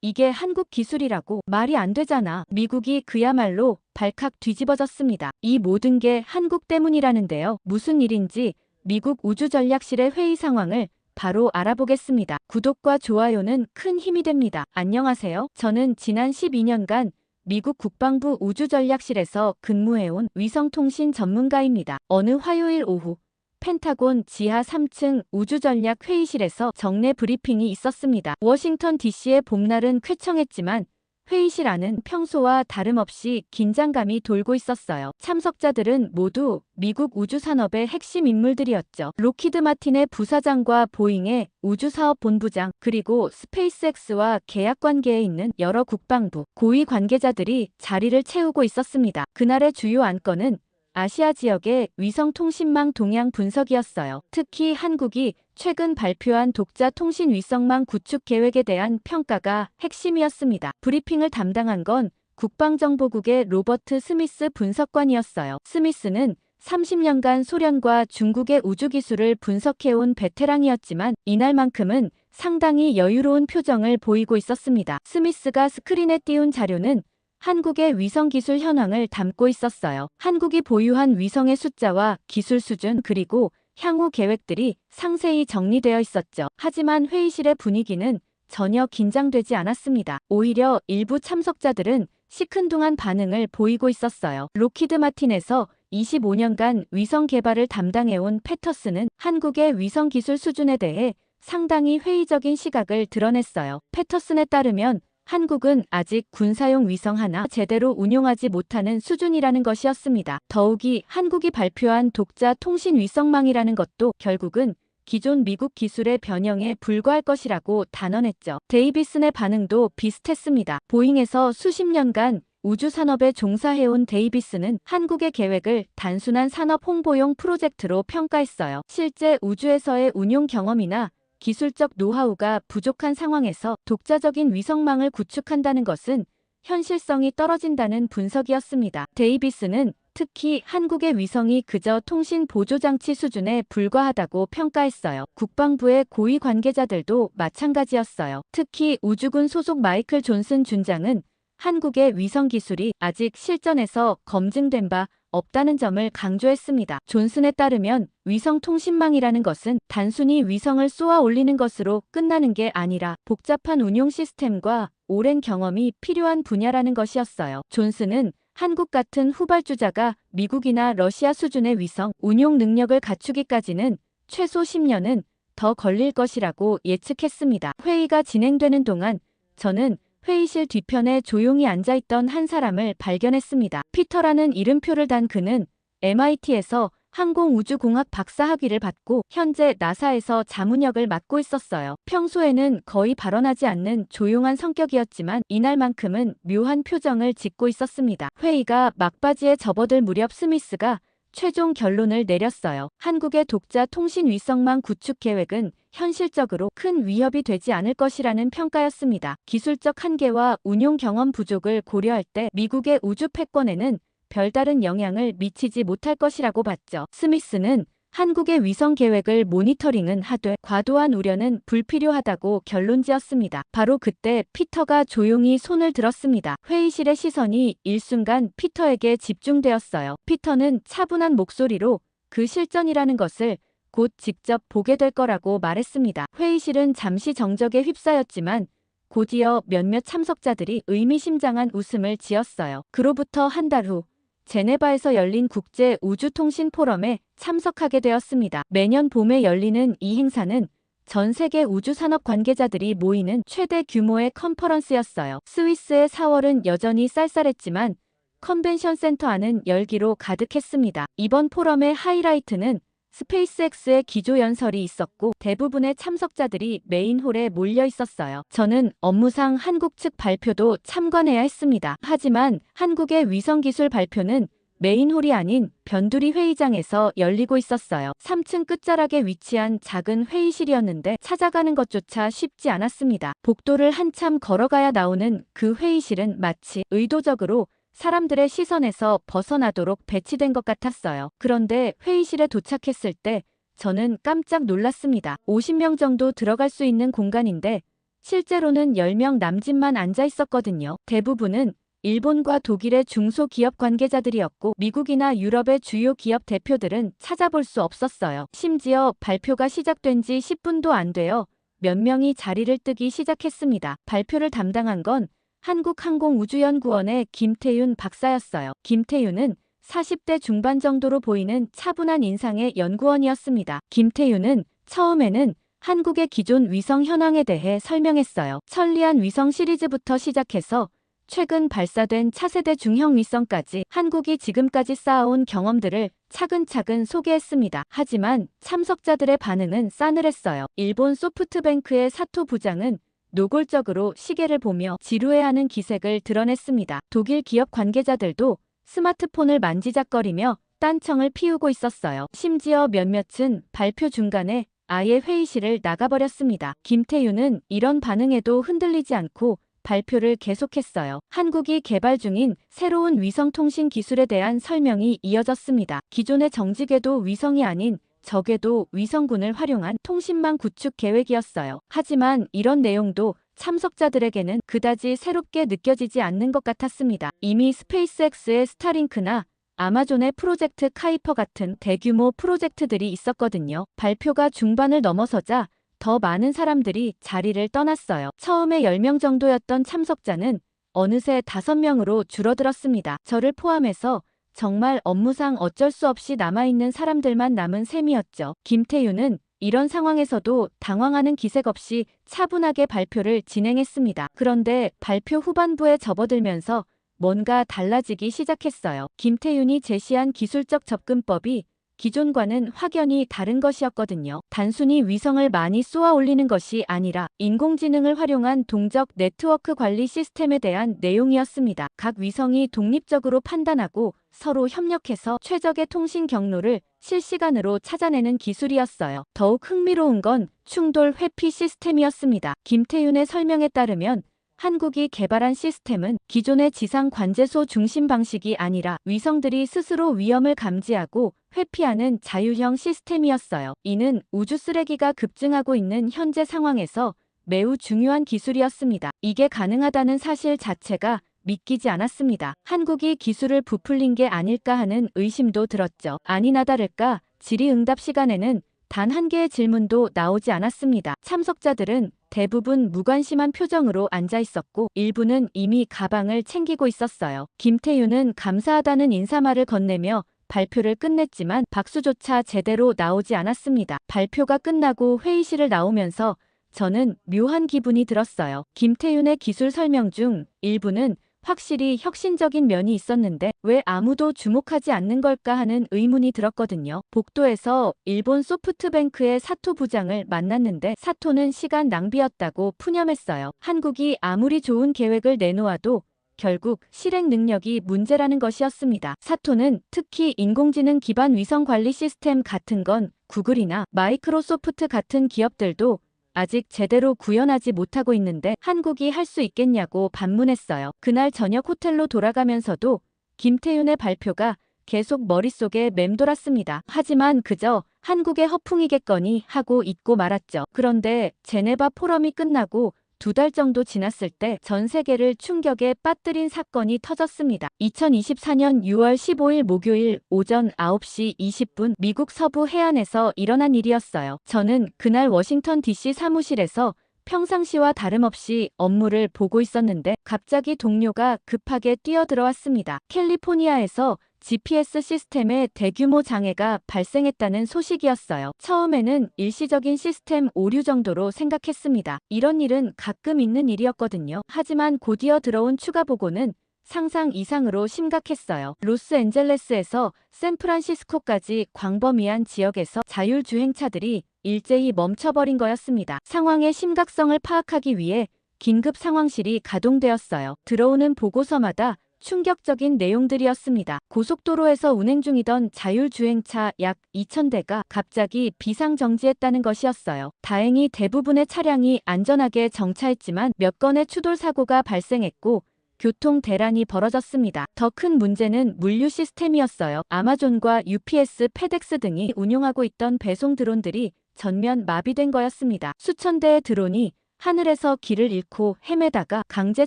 이게 한국 기술이라고 말이 안 되잖아. 미국이 그야말로 발칵 뒤집어졌습니다. 이 모든 게 한국 때문이라는데요. 무슨 일인지 미국 우주전략실의 회의 상황을 바로 알아보겠습니다. 구독과 좋아요는 큰 힘이 됩니다. 안녕하세요. 저는 지난 12년간 미국 국방부 우주전략실에서 근무해온 위성통신 전문가입니다. 어느 화요일 오후 펜타곤 지하 3층 우주전략 회의실에서 정례 브리핑이 있었습니다. 워싱턴 DC의 봄날은 쾌청했지만 회의실 안은 평소와 다름없이 긴장감이 돌고 있었어요. 참석자들은 모두 미국 우주산업의 핵심 인물들이었죠. 로키드 마틴의 부사장과 보잉의 우주사업본부장, 그리고 스페이스X와 계약 관계에 있는 여러 국방부 고위 관계자들이 자리를 채우고 있었습니다. 그날의 주요 안건은 아시아 지역의 위성통신망 동향 분석이었어요. 특히 한국이 최근 발표한 독자 통신 위성망 구축 계획에 대한 평가가 핵심이었습니다. 브리핑을 담당한 건 국방정보국의 로버트 스미스 분석관이었어요. 스미스는 30년간 소련과 중국의 우주기술을 분석해온 베테랑이었지만 이날만큼은 상당히 여유로운 표정을 보이고 있었습니다. 스미스가 스크린에 띄운 자료는 한국의 위성기술 현황을 담고 있었어요. 한국이 보유한 위성의 숫자와 기술 수준, 그리고 향후 계획들이 상세히 정리되어 있었죠. 하지만 회의실의 분위기는 전혀 긴장되지 않았습니다. 오히려 일부 참석자들은 시큰둥한 반응을 보이고 있었어요. 로키드 마틴에서 25년간 위성 개발을 담당해온 패터슨은 한국의 위성 기술 수준에 대해 상당히 회의적인 시각을 드러냈어요. 패터슨에 따르면 한국은 아직 군사용 위성 하나 제대로 운용하지 못하는 수준이라는 것이었습니다. 더욱이 한국이 발표한 독자 통신 위성망이라는 것도 결국은 기존 미국 기술의 변형에 불과할 것이라고 단언했죠. 데이비슨의 반응도 비슷했습니다. 보잉에서 수십 년간 우주산업에 종사해온 데이비슨은 한국의 계획을 단순한 산업 홍보용 프로젝트로 평가했어요. 실제 우주에서의 운용 경험이나 기술적 노하우가 부족한 상황에서 독자적인 위성망을 구축한다는 것은 현실성이 떨어진다는 분석이었습니다. 데이비스는 특히 한국의 위성이 그저 통신 보조장치 수준에 불과하다고 평가했어요. 국방부의 고위 관계자들도 마찬가지였어요. 특히 우주군 소속 마이클 존슨 준장은 한국의 위성 기술이 아직 실전에서 검증된 바 없다는 점을 강조했습니다. 존슨에 따르면 위성 통신망이라는 것은 단순히 위성을 쏘아 올리는 것으로 끝나는 게 아니라 복잡한 운용 시스템과 오랜 경험이 필요한 분야라는 것이었어요. 존슨은 한국 같은 후발주자가 미국이나 러시아 수준의 위성 운용 능력을 갖추기까지는 최소 10년은 더 걸릴 것이라고 예측했습니다. 회의가 진행되는 동안 저는 회의실 뒤편에 조용히 앉아있던 한 사람을 발견했습니다. 피터라는 이름표를 단 그는 MIT에서 항공우주공학 박사학위를 받고 현재 나사에서 자문역을 맡고 있었어요. 평소에는 거의 발언하지 않는 조용한 성격이었지만 이날만큼은 묘한 표정을 짓고 있었습니다. 회의가 막바지에 접어들 무렵 스미스가 최종 결론을 내렸어요. 한국의 독자 통신 위성망 구축 계획은 현실적으로 큰 위협이 되지 않을 것이라는 평가였습니다. 기술적 한계와 운용 경험 부족을 고려할 때 미국의 우주 패권에는 별다른 영향을 미치지 못할 것이라고 봤죠. 스미스는 한국의 위성 계획을 모니터링은 하되 과도한 우려는 불필요하다고 결론지었습니다. 바로 그때 피터가 조용히 손을 들었습니다. 회의실의 시선이 일순간 피터에게 집중되었어요. 피터는 차분한 목소리로 그 실전이라는 것을 곧 직접 보게 될 거라고 말했습니다. 회의실은 잠시 정적에 휩싸였지만 곧이어 몇몇 참석자들이 의미심장한 웃음을 지었어요. 그로부터 한 달 후 제네바에서 열린 국제 우주통신 포럼에 참석하게 되었습니다. 매년 봄에 열리는 이 행사는 전 세계 우주산업 관계자들이 모이는 최대 규모의 컨퍼런스였어요. 스위스의 4월은 여전히 쌀쌀했지만 컨벤션 센터 안은 열기로 가득했습니다. 이번 포럼의 하이라이트는 스페이스X의 기조연설이 있었고 대부분의 참석자들이 메인홀에 몰려 있었어요. 저는 업무상 한국 측 발표도 참관해야 했습니다. 하지만 한국의 위성기술 발표는 메인홀이 아닌 변두리 회의장에서 열리고 있었어요. 3층 끝자락에 위치한 작은 회의실이었는데 찾아가는 것조차 쉽지 않았습니다. 복도를 한참 걸어가야 나오는 그 회의실은 마치 의도적으로 사람들의 시선에서 벗어나도록 배치된 것 같았어요. 그런데 회의실에 도착했을 때 저는 깜짝 놀랐습니다. 50명 정도 들어갈 수 있는 공간인데 실제로는 10명 남짓만 앉아 있었거든요. 대부분은 일본과 독일의 중소기업 관계자들이었고 미국이나 유럽의 주요 기업 대표들은 찾아볼 수 없었어요. 심지어 발표가 시작된 지 10분도 안 되어 몇 명이 자리를 뜨기 시작했습니다. 발표를 담당한 건 한국항공우주연구원의 김태윤 박사였어요. 김태윤은 40대 중반 정도로 보이는 차분한 인상의 연구원이었습니다. 김태윤은 처음에는 한국의 기존 위성 현황에 대해 설명했어요. 천리안 위성 시리즈부터 시작해서 최근 발사된 차세대 중형 위성까지 한국이 지금까지 쌓아온 경험들을 차근차근 소개했습니다. 하지만 참석자들의 반응은 싸늘했어요. 일본 소프트뱅크의 사토 부장은 노골적으로 시계를 보며 지루해하는 기색을 드러냈습니다. 독일 기업 관계자들도 스마트폰을 만지작거리며 딴청을 피우고 있었어요. 심지어 몇몇은 발표 중간에 아예 회의실을 나가버렸습니다. 김태윤은 이런 반응에도 흔들리지 않고 발표를 계속했어요. 한국이 개발 중인 새로운 위성통신 기술에 대한 설명이 이어졌습니다. 기존의 정지궤도 위성이 아닌 저궤도 위성군을 활용한 통신망 구축 계획이었어요. 하지만 이런 내용도 참석자들에게는 그다지 새롭게 느껴지지 않는 것 같았습니다. 이미 스페이스X의 스타링크나 아마존의 프로젝트 카이퍼 같은 대규모 프로젝트들이 있었거든요. 발표가 중반을 넘어서자 더 많은 사람들이 자리를 떠났어요. 처음에 10명 정도였던 참석자는 어느새 5명으로 줄어들었습니다. 저를 포함해서 정말 업무상 어쩔 수 없이 남아있는 사람들만 남은 셈이었죠. 김태윤은 이런 상황에서도 당황하는 기색 없이 차분하게 발표를 진행했습니다. 그런데 발표 후반부에 접어들면서 뭔가 달라지기 시작했어요. 김태윤이 제시한 기술적 접근법이 기존과는 확연히 다른 것이었거든요. 단순히 위성을 많이 쏘아 올리는 것이 아니라 인공지능을 활용한 동적 네트워크 관리 시스템에 대한 내용이었습니다. 각 위성이 독립적으로 판단하고 서로 협력해서 최적의 통신 경로를 실시간으로 찾아내는 기술이었어요. 더욱 흥미로운 건 충돌 회피 시스템이었습니다. 김태윤의 설명에 따르면 한국이 개발한 시스템은 기존의 지상 관제소 중심 방식이 아니라 위성들이 스스로 위험을 감지하고 회피하는 자율형 시스템이었어요. 이는 우주 쓰레기가 급증하고 있는 현재 상황에서 매우 중요한 기술이었습니다. 이게 가능하다는 사실 자체가 믿기지 않았습니다. 한국이 기술을 부풀린 게 아닐까 하는 의심도 들었죠. 아니나 다를까 질의응답 시간에는 단 한 개의 질문도 나오지 않았습니다. 참석자들은 대부분 무관심한 표정으로 앉아 있었고 일부는 이미 가방을 챙기고 있었어요. 김태윤은 감사하다는 인사말을 건네며 발표를 끝냈지만 박수조차 제대로 나오지 않았습니다. 발표가 끝나고 회의실을 나오면서 저는 묘한 기분이 들었어요. 김태윤의 기술 설명 중 일부는 확실히 혁신적인 면이 있었는데 왜 아무도 주목하지 않는 걸까 하는 의문이 들었거든요. 복도에서 일본 소프트뱅크의 사토 부장을 만났는데 사토는 시간 낭비였다고 푸념했어요. 한국이 아무리 좋은 계획을 내놓아도 결국 실행 능력이 문제라는 것이었습니다. 사토는 특히 인공지능 기반 위성 관리 시스템 같은 건 구글이나 마이크로소프트 같은 기업들도 아직 제대로 구현하지 못하고 있는데 한국이 할 수 있겠냐고 반문했어요. 그날 저녁 호텔로 돌아가면서도 김태윤의 발표가 계속 머릿속에 맴돌았습니다. 하지만 그저 한국의 허풍이겠거니 하고 잊고 말았죠. 그런데 제네바 포럼이 끝나고 2달 정도 지났을 때 전 세계를 충격에 빠뜨린 사건이 터졌습니다. 2024년 6월 15일 목요일 오전 9시 20분 미국 서부 해안에서 일어난 일이었어요. 저는 그날 워싱턴 DC 사무실에서 평상시와 다름없이 업무를 보고 있었는데 갑자기 동료가 급하게 뛰어들어왔습니다. 캘리포니아에서 GPS 시스템에 대규모 장애가 발생했다는 소식이었어요. 처음에는 일시적인 시스템 오류 정도로 생각했습니다. 이런 일은 가끔 있는 일이었거든요. 하지만 곧이어 들어온 추가 보고는 상상 이상으로 심각했어요. 로스앤젤레스에서 샌프란시스코까지 광범위한 지역에서 자율주행차들이 일제히 멈춰버린 거였습니다. 상황의 심각성을 파악하기 위해 긴급 상황실이 가동되었어요. 들어오는 보고서마다 충격적인 내용들이었습니다. 고속도로에서 운행 중이던 자율주행차 약 2,000대가 갑자기 비상정지했다는 것이었어요. 다행히 대부분의 차량이 안전하게 정차했지만 몇 건의 추돌 사고가 발생했고 교통 대란이 벌어졌습니다. 더 큰 문제는 물류 시스템이었어요. 아마존과 UPS, 페덱스 등이 운용하고 있던 배송 드론들이 전면 마비된 거였습니다. 수천 대의 드론이 하늘에서 길을 잃고 헤매다가 강제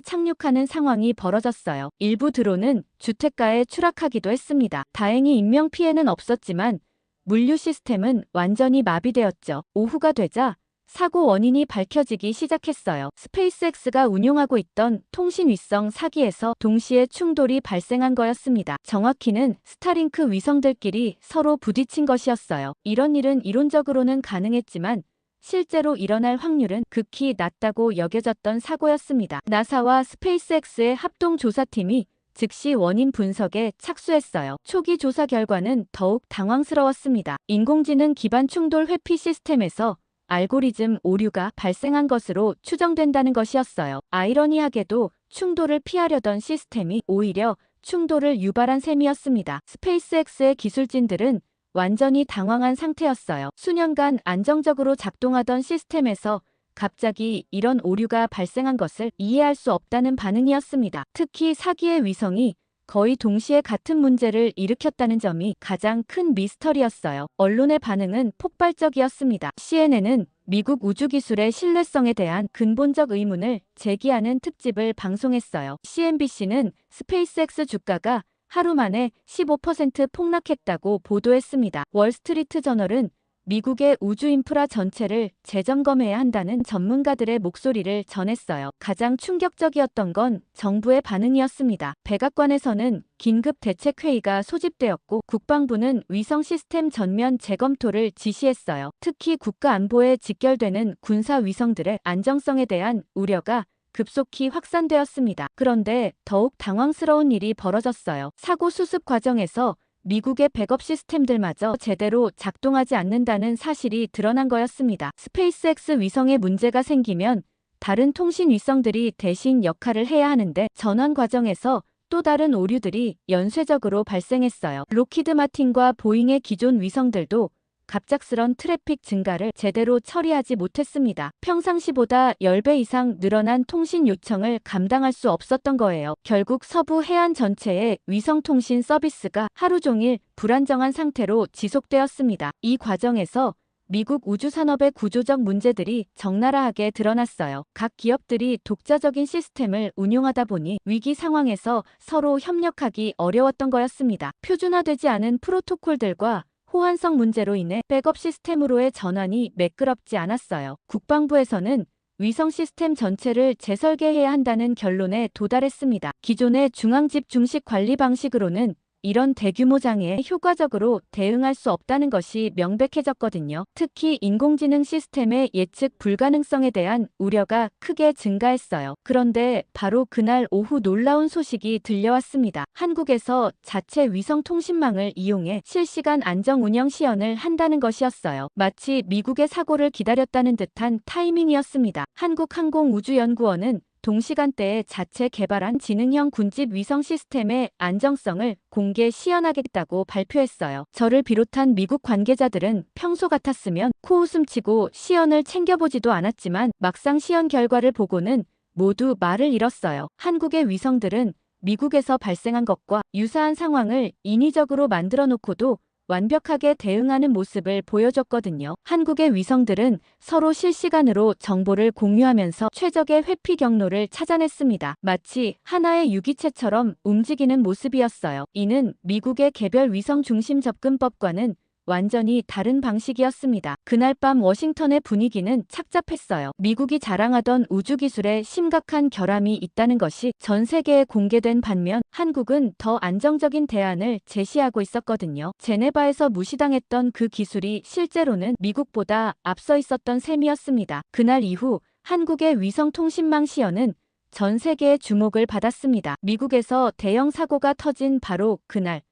착륙하는 상황이 벌어졌어요. 일부 드론은 주택가에 추락하기도 했습니다. 다행히 인명피해는 없었지만 물류 시스템은 완전히 마비되었죠. 오후가 되자 사고 원인이 밝혀지기 시작했어요. 스페이스X가 운용하고 있던 통신위성 4기에서 동시에 충돌이 발생한 거였습니다. 정확히는 스타링크 위성들끼리 서로 부딪힌 것이었어요. 이런 일은 이론적으로는 가능했지만 실제로 일어날 확률은 극히 낮다고 여겨졌던 사고였습니다. 나사와 스페이스X의 합동조사팀이 즉시 원인 분석에 착수했어요. 초기 조사 결과는 더욱 당황스러웠습니다. 인공지능 기반 충돌 회피 시스템에서 알고리즘 오류가 발생한 것으로 추정된다는 것이었어요. 아이러니하게도 충돌을 피하려던 시스템이 오히려 충돌을 유발한 셈이었습니다. 스페이스X의 기술진들은 완전히 당황한 상태였어요. 수년간 안정적으로 작동하던 시스템에서 갑자기 이런 오류가 발생한 것을 이해할 수 없다는 반응이었습니다. 특히 4기의 위성이 거의 동시에 같은 문제를 일으켰다는 점이 가장 큰 미스터리였어요. 언론의 반응은 폭발적이었습니다. CNN은 미국 우주기술의 신뢰성에 대한 근본적 의문을 제기하는 특집을 방송했어요. CNBC는 스페이스X 주가가 하루 만에 15% 폭락했다고 보도했습니다. 월스트리트 저널은 미국의 우주 인프라 전체를 재점검해야 한다는 전문가들의 목소리를 전했어요. 가장 충격적이었던 건 정부의 반응이었습니다. 백악관에서는 긴급 대책회의가 소집되었고 국방부는 위성 시스템 전면 재검토를 지시했어요. 특히 국가 안보에 직결되는 군사 위성들의 안정성에 대한 우려가 급속히 확산되었습니다. 그런데 더욱 당황스러운 일이 벌어졌어요. 사고 수습 과정에서 미국의 백업 시스템들마저 제대로 작동하지 않는다는 사실이 드러난 거였습니다. 스페이스X 위성에 문제가 생기면 다른 통신 위성들이 대신 역할을 해야 하는데 전원 과정에서 또 다른 오류들이 연쇄적으로 발생했어요. 로키드 마틴과 보잉의 기존 위성들도 갑작스런 트래픽 증가를 제대로 처리하지 못했습니다. 평상시보다 10배 이상 늘어난 통신 요청을 감당할 수 없었던 거예요. 결국 서부 해안 전체의 위성통신 서비스가 하루 종일 불안정한 상태로 지속되었습니다. 이 과정에서 미국 우주산업의 구조적 문제들이 적나라하게 드러났어요. 각 기업들이 독자적인 시스템을 운용하다 보니 위기 상황에서 서로 협력하기 어려웠던 거였습니다. 표준화되지 않은 프로토콜들과 호환성 문제로 인해 백업 시스템으로의 전환이 매끄럽지 않았어요. 국방부에서는 위성 시스템 전체를 재설계해야 한다는 결론에 도달했습니다. 기존의 중앙집 중식 관리 방식으로는 이런 대규모 장애에 효과적으로 대응할 수 없다는 것이 명백해졌거든요. 특히 인공지능 시스템의 예측 불가능성에 대한 우려가 크게 증가했어요. 그런데 바로 그날 오후 놀라운 소식이 들려왔습니다. 한국에서 자체 위성 통신망을 이용해 실시간 안정 운영 시연을 한다는 것이었어요. 마치 미국의 사고를 기다렸다는 듯한 타이밍이었습니다. 한국항공우주연구원은 동시간대에 자체 개발한 지능형 군집 위성 시스템의 안정성을 공개 시연하겠다고 발표했어요. 저를 비롯한 미국 관계자들은 평소 같았으면 코웃음치고 시연을 챙겨보지도 않았지만 막상 시연 결과를 보고는 모두 말을 잃었어요. 한국의 위성들은 미국에서 발생한 것과 유사한 상황을 인위적으로 만들어 놓고도 완벽하게 대응하는 모습을 보여줬거든요. 한국의 위성들은 서로 실시간으로 정보를 공유하면서 최적의 회피 경로를 찾아냈습니다. 마치 하나의 유기체처럼 움직이는 모습이었어요. 이는 미국의 개별 위성 중심 접근법과는 완전히 다른 방식이었습니다. 그날 밤 워싱턴의 분위기는 착잡했어요. 미국이 자랑하던 우주기술에 심각한 결함이 있다는 것이 전 세계에 공개된 반면 한국은 더 안정적인 대안을 제시하고 있었거든요. 제네바에서 무시당했던 그 기술이 실제로는 미국보다 앞서 있었던 셈이었습니다. 그날 이후 한국의 위성통신망 시연은 전 세계의 주목을 받았습니다. 미국에서 대형 사고가 터진 바로 그날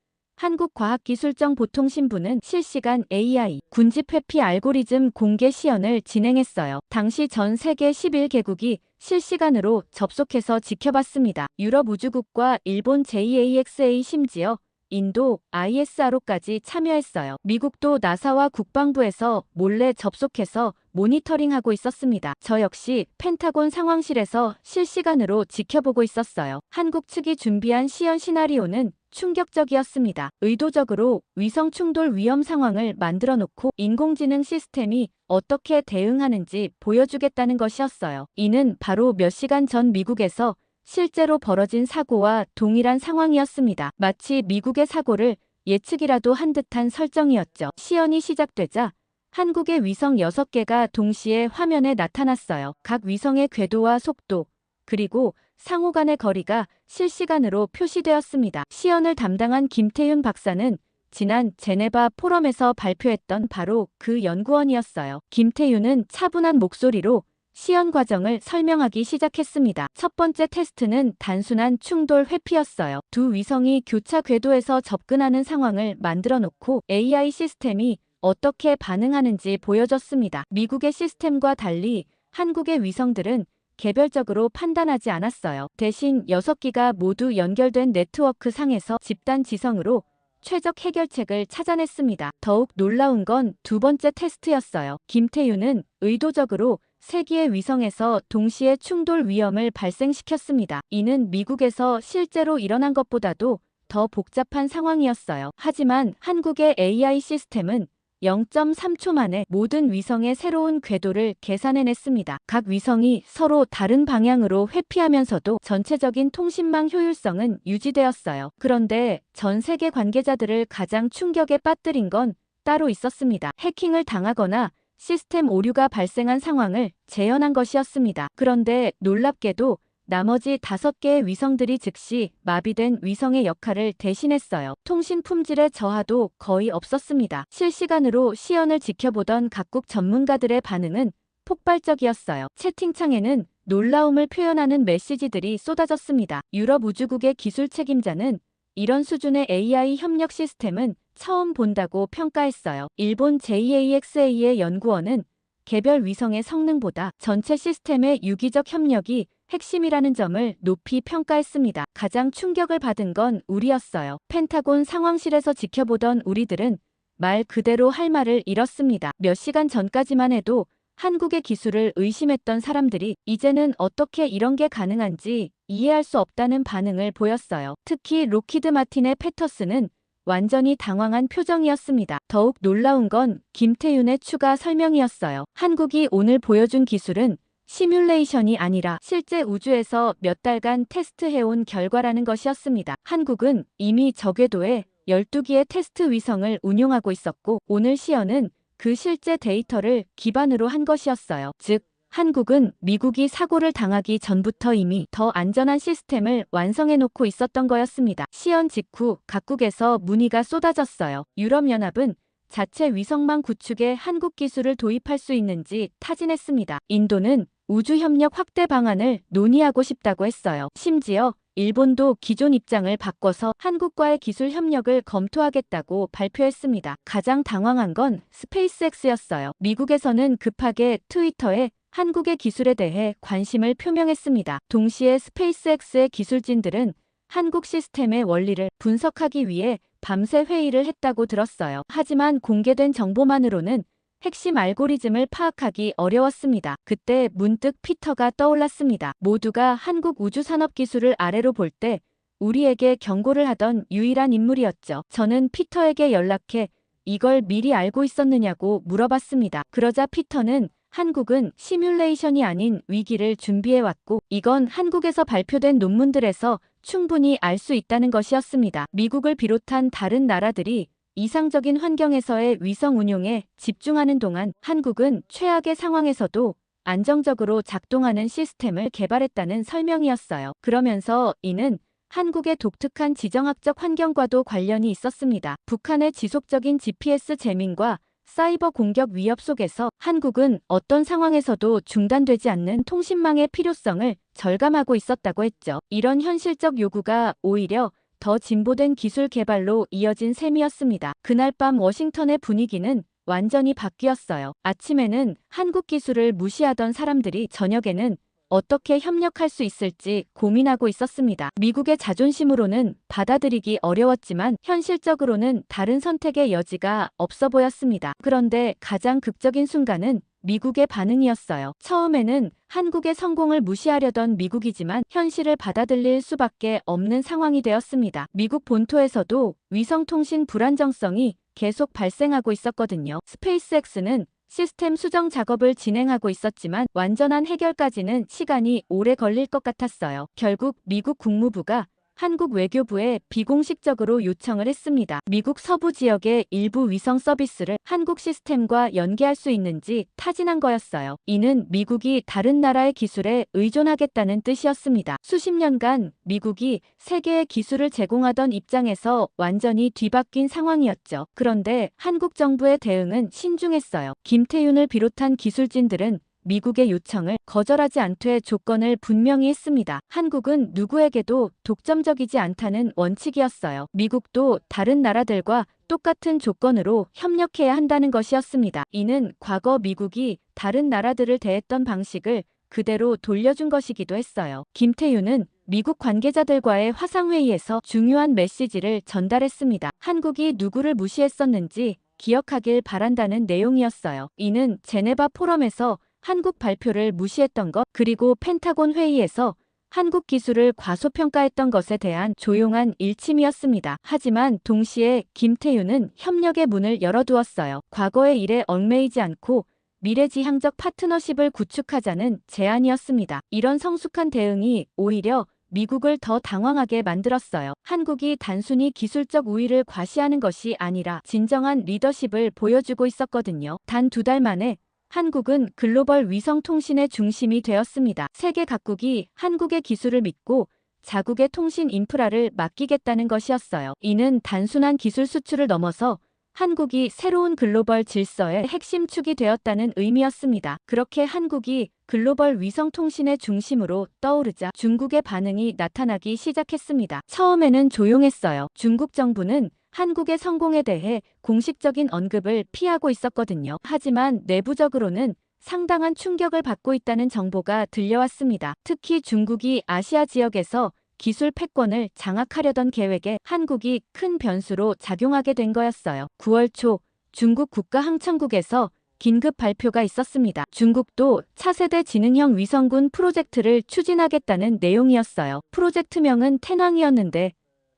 한국과학기술정보통신부는 실시간 AI 군집 회피 알고리즘 공개 시연을 진행했어요. 당시 전 세계 11개국이 실시간으로 접속해서 지켜봤습니다. 유럽 우주국과 일본 JAXA 심지어 인도 ISRO까지 참여했어요. 미국도 나사와 국방부에서 몰래 접속해서 모니터링하고 있었습니다. 저 역시 펜타곤 상황실에서 실시간으로 지켜보고 있었어요. 한국 측이 준비한 시연 시나리오는 충격적이었습니다. 의도적으로 위성 충돌 위험 상황을 만들어 놓고 인공지능 시스템이 어떻게 대응하는지 보여주겠다는 것이었어요. 이는 바로 몇 시간 전 미국에서 실제로 벌어진 사고와 동일한 상황이었습니다. 마치 미국의 사고를 예측이라도 한 듯한 설정이었죠. 시연이 시작되자 한국의 위성 6개가 동시에 화면에 나타났어요. 각 위성의 궤도와 속도, 그리고 상호 간의 거리가 실시간으로 표시되었습니다. 시연을 담당한 김태윤 박사는 지난 제네바 포럼에서 발표했던 바로 그 연구원이었어요. 김태윤은 차분한 목소리로 시연 과정을 설명하기 시작했습니다. 첫 번째 테스트는 단순한 충돌 회피였어요. 두 위성이 교차 궤도에서 접근하는 상황을 만들어 놓고 AI 시스템이 어떻게 반응하는지 보여줬습니다. 미국의 시스템과 달리 한국의 위성들은 개별적으로 판단하지 않았어요. 대신 6기가 모두 연결된 네트워크 상에서 집단 지성으로 최적 해결책을 찾아냈습니다. 더욱 놀라운 건 두 번째 테스트였어요. 김태윤은 의도적으로 3기의 위성에서 동시에 충돌 위험을 발생시켰습니다. 이는 미국에서 실제로 일어난 것보다도 더 복잡한 상황이었어요. 하지만 한국의 AI 시스템은 0.3초 만에 모든 위성의 새로운 궤도를 계산해냈습니다. 각 위성이 서로 다른 방향으로 회피하면서도 전체적인 통신망 효율성은 유지되었어요. 그런데 전 세계 관계자들을 가장 충격에 빠뜨린 건 따로 있었습니다. 해킹을 당하거나 시스템 오류가 발생한 상황을 재현한 것이었습니다. 그런데 놀랍게도 나머지 5개의 위성들이 즉시 마비된 위성의 역할을 대신했어요. 통신 품질의 저하도 거의 없었습니다. 실시간으로 시연을 지켜보던 각국 전문가들의 반응은 폭발적이었어요. 채팅창에는 놀라움을 표현하는 메시지들이 쏟아졌습니다. 유럽 우주국의 기술 책임자는 이런 수준의 AI 협력 시스템은 처음 본다고 평가했어요. 일본 JAXA의 연구원은 개별 위성의 성능보다 전체 시스템의 유기적 협력이 핵심이라는 점을 높이 평가했습니다. 가장 충격을 받은 건 우리였어요. 펜타곤 상황실에서 지켜보던 우리들은 말 그대로 할 말을 잃었습니다. 몇 시간 전까지만 해도 한국의 기술을 의심했던 사람들이 이제는 어떻게 이런 게 가능한지 이해할 수 없다는 반응을 보였어요. 특히 로키드 마틴의 패터스는 완전히 당황한 표정이었습니다. 더욱 놀라운 건 김태윤의 추가 설명이었어요. 한국이 오늘 보여준 기술은 시뮬레이션이 아니라 실제 우주에서 몇 달간 테스트해온 결과라는 것이었습니다. 한국은 이미 저궤도에 12기의 테스트 위성을 운용하고 있었고 오늘 시연은 그 실제 데이터를 기반으로 한 것이었어요. 즉, 한국은 미국이 사고를 당하기 전부터 이미 더 안전한 시스템을 완성해놓고 있었던 거였습니다. 시연 직후 각국에서 문의가 쏟아졌어요. 유럽연합은 자체 위성망 구축에 한국 기술을 도입할 수 있는지 타진했습니다. 인도는 우주협력 확대 방안을 논의하고 싶다고 했어요. 심지어 일본도 기존 입장을 바꿔서 한국과의 기술 협력을 검토하겠다고 발표했습니다. 가장 당황한 건 스페이스X였어요. 미국에서는 급하게 트위터에 한국의 기술에 대해 관심을 표명했습니다. 동시에 스페이스X의 기술진들은 한국 시스템의 원리를 분석하기 위해 밤새 회의를 했다고 들었어요. 하지만 공개된 정보만으로는 핵심 알고리즘을 파악하기 어려웠습니다. 그때 문득 피터가 떠올랐습니다. 모두가 한국 우주산업 기술을 아래로 볼 때 우리에게 경고를 하던 유일한 인물이었죠. 저는 피터에게 연락해 이걸 미리 알고 있었느냐고 물어봤습니다. 그러자 피터는 한국은 시뮬레이션이 아닌 위기를 준비해왔고 이건 한국에서 발표된 논문들에서 충분히 알 수 있다는 것이었습니다. 미국을 비롯한 다른 나라들이 이상적인 환경에서의 위성 운용에 집중하는 동안 한국은 최악의 상황에서도 안정적으로 작동하는 시스템을 개발했다는 설명이었어요. 그러면서 이는 한국의 독특한 지정학적 환경과도 관련이 있었습니다. 북한의 지속적인 GPS 재민과 사이버 공격 위협 속에서 한국은 어떤 상황에서도 중단되지 않는 통신망의 필요성을 절감하고 있었다고 했죠. 이런 현실적 요구가 오히려 더 진보된 기술 개발로 이어진 셈이었습니다. 그날 밤 워싱턴의 분위기는 완전히 바뀌었어요. 아침에는 한국 기술을 무시하던 사람들이 저녁에는 어떻게 협력할 수 있을지 고민하고 있었습니다. 미국의 자존심으로는 받아들이기 어려웠지만 현실적으로는 다른 선택의 여지가 없어 보였습니다. 그런데 가장 극적인 순간은 미국의 반응이었어요. 처음에는 한국의 성공을 무시하려던 미국이지만 현실을 받아들일 수밖에 없는 상황이 되었습니다. 미국 본토에서도 위성통신 불안정성이 계속 발생하고 있었거든요. 스페이스X는 시스템 수정 작업을 진행하고 있었지만 완전한 해결까지는 시간이 오래 걸릴 것 같았어요. 결국 미국 국무부가 한국 외교부에 비공식적으로 요청을 했습니다. 미국 서부 지역의 일부 위성 서비스를 한국 시스템과 연계할 수 있는지 타진한 거였어요. 이는 미국이 다른 나라의 기술에 의존하겠다는 뜻이었습니다. 수십 년간 미국이 세계의 기술을 제공하던 입장에서 완전히 뒤바뀐 상황이었죠. 그런데 한국 정부의 대응은 신중했어요. 김태윤을 비롯한 기술진들은 미국의 요청을 거절하지 않되 조건을 분명히 했습니다. 한국은 누구에게도 독점적이지 않다는 원칙이었어요. 미국도 다른 나라들과 똑같은 조건으로 협력해야 한다는 것이었습니다. 이는 과거 미국이 다른 나라들을 대했던 방식을 그대로 돌려준 것이기도 했어요. 김태윤은 미국 관계자들과의 화상회의에서 중요한 메시지를 전달했습니다. 한국이 누구를 무시했었는지 기억하길 바란다는 내용이었어요. 이는 제네바 포럼에서 한국 발표를 무시했던 것, 그리고 펜타곤 회의에서 한국 기술을 과소평가했던 것에 대한 조용한 일침이었습니다. 하지만 동시에 김태윤은 협력의 문을 열어두었어요. 과거의 일에 얽매이지 않고 미래지향적 파트너십을 구축하자는 제안이었습니다. 이런 성숙한 대응이 오히려 미국을 더 당황하게 만들었어요. 한국이 단순히 기술적 우위를 과시하는 것이 아니라 진정한 리더십을 보여주고 있었거든요. 단 2달 만에 한국은 글로벌 위성통신의 중심이 되었습니다. 세계 각국이 한국의 기술을 믿고 자국의 통신 인프라를 맡기겠다는 것이었어요. 이는 단순한 기술 수출을 넘어서 한국이 새로운 글로벌 질서의 핵심 축이 되었다는 의미였습니다. 그렇게 한국이 글로벌 위성통신의 중심으로 떠오르자 중국의 반응이 나타나기 시작했습니다. 처음에는 조용했어요. 중국 정부는 한국의 성공에 대해 공식적인 언급을 피하고 있었거든요. 하지만 내부적으로는 상당한 충격을 받고 있다는 정보가 들려왔습니다. 특히 중국이 아시아 지역에서 기술 패권을 장악하려던 계획에 한국이 큰 변수로 작용하게 된 거였어요. 9월 초 중국 국가항천국에서 긴급 발표가 있었습니다. 중국도 차세대 지능형 위성군 프로젝트를 추진하겠다는 내용이었어요. 프로젝트명은 텐왕이었는데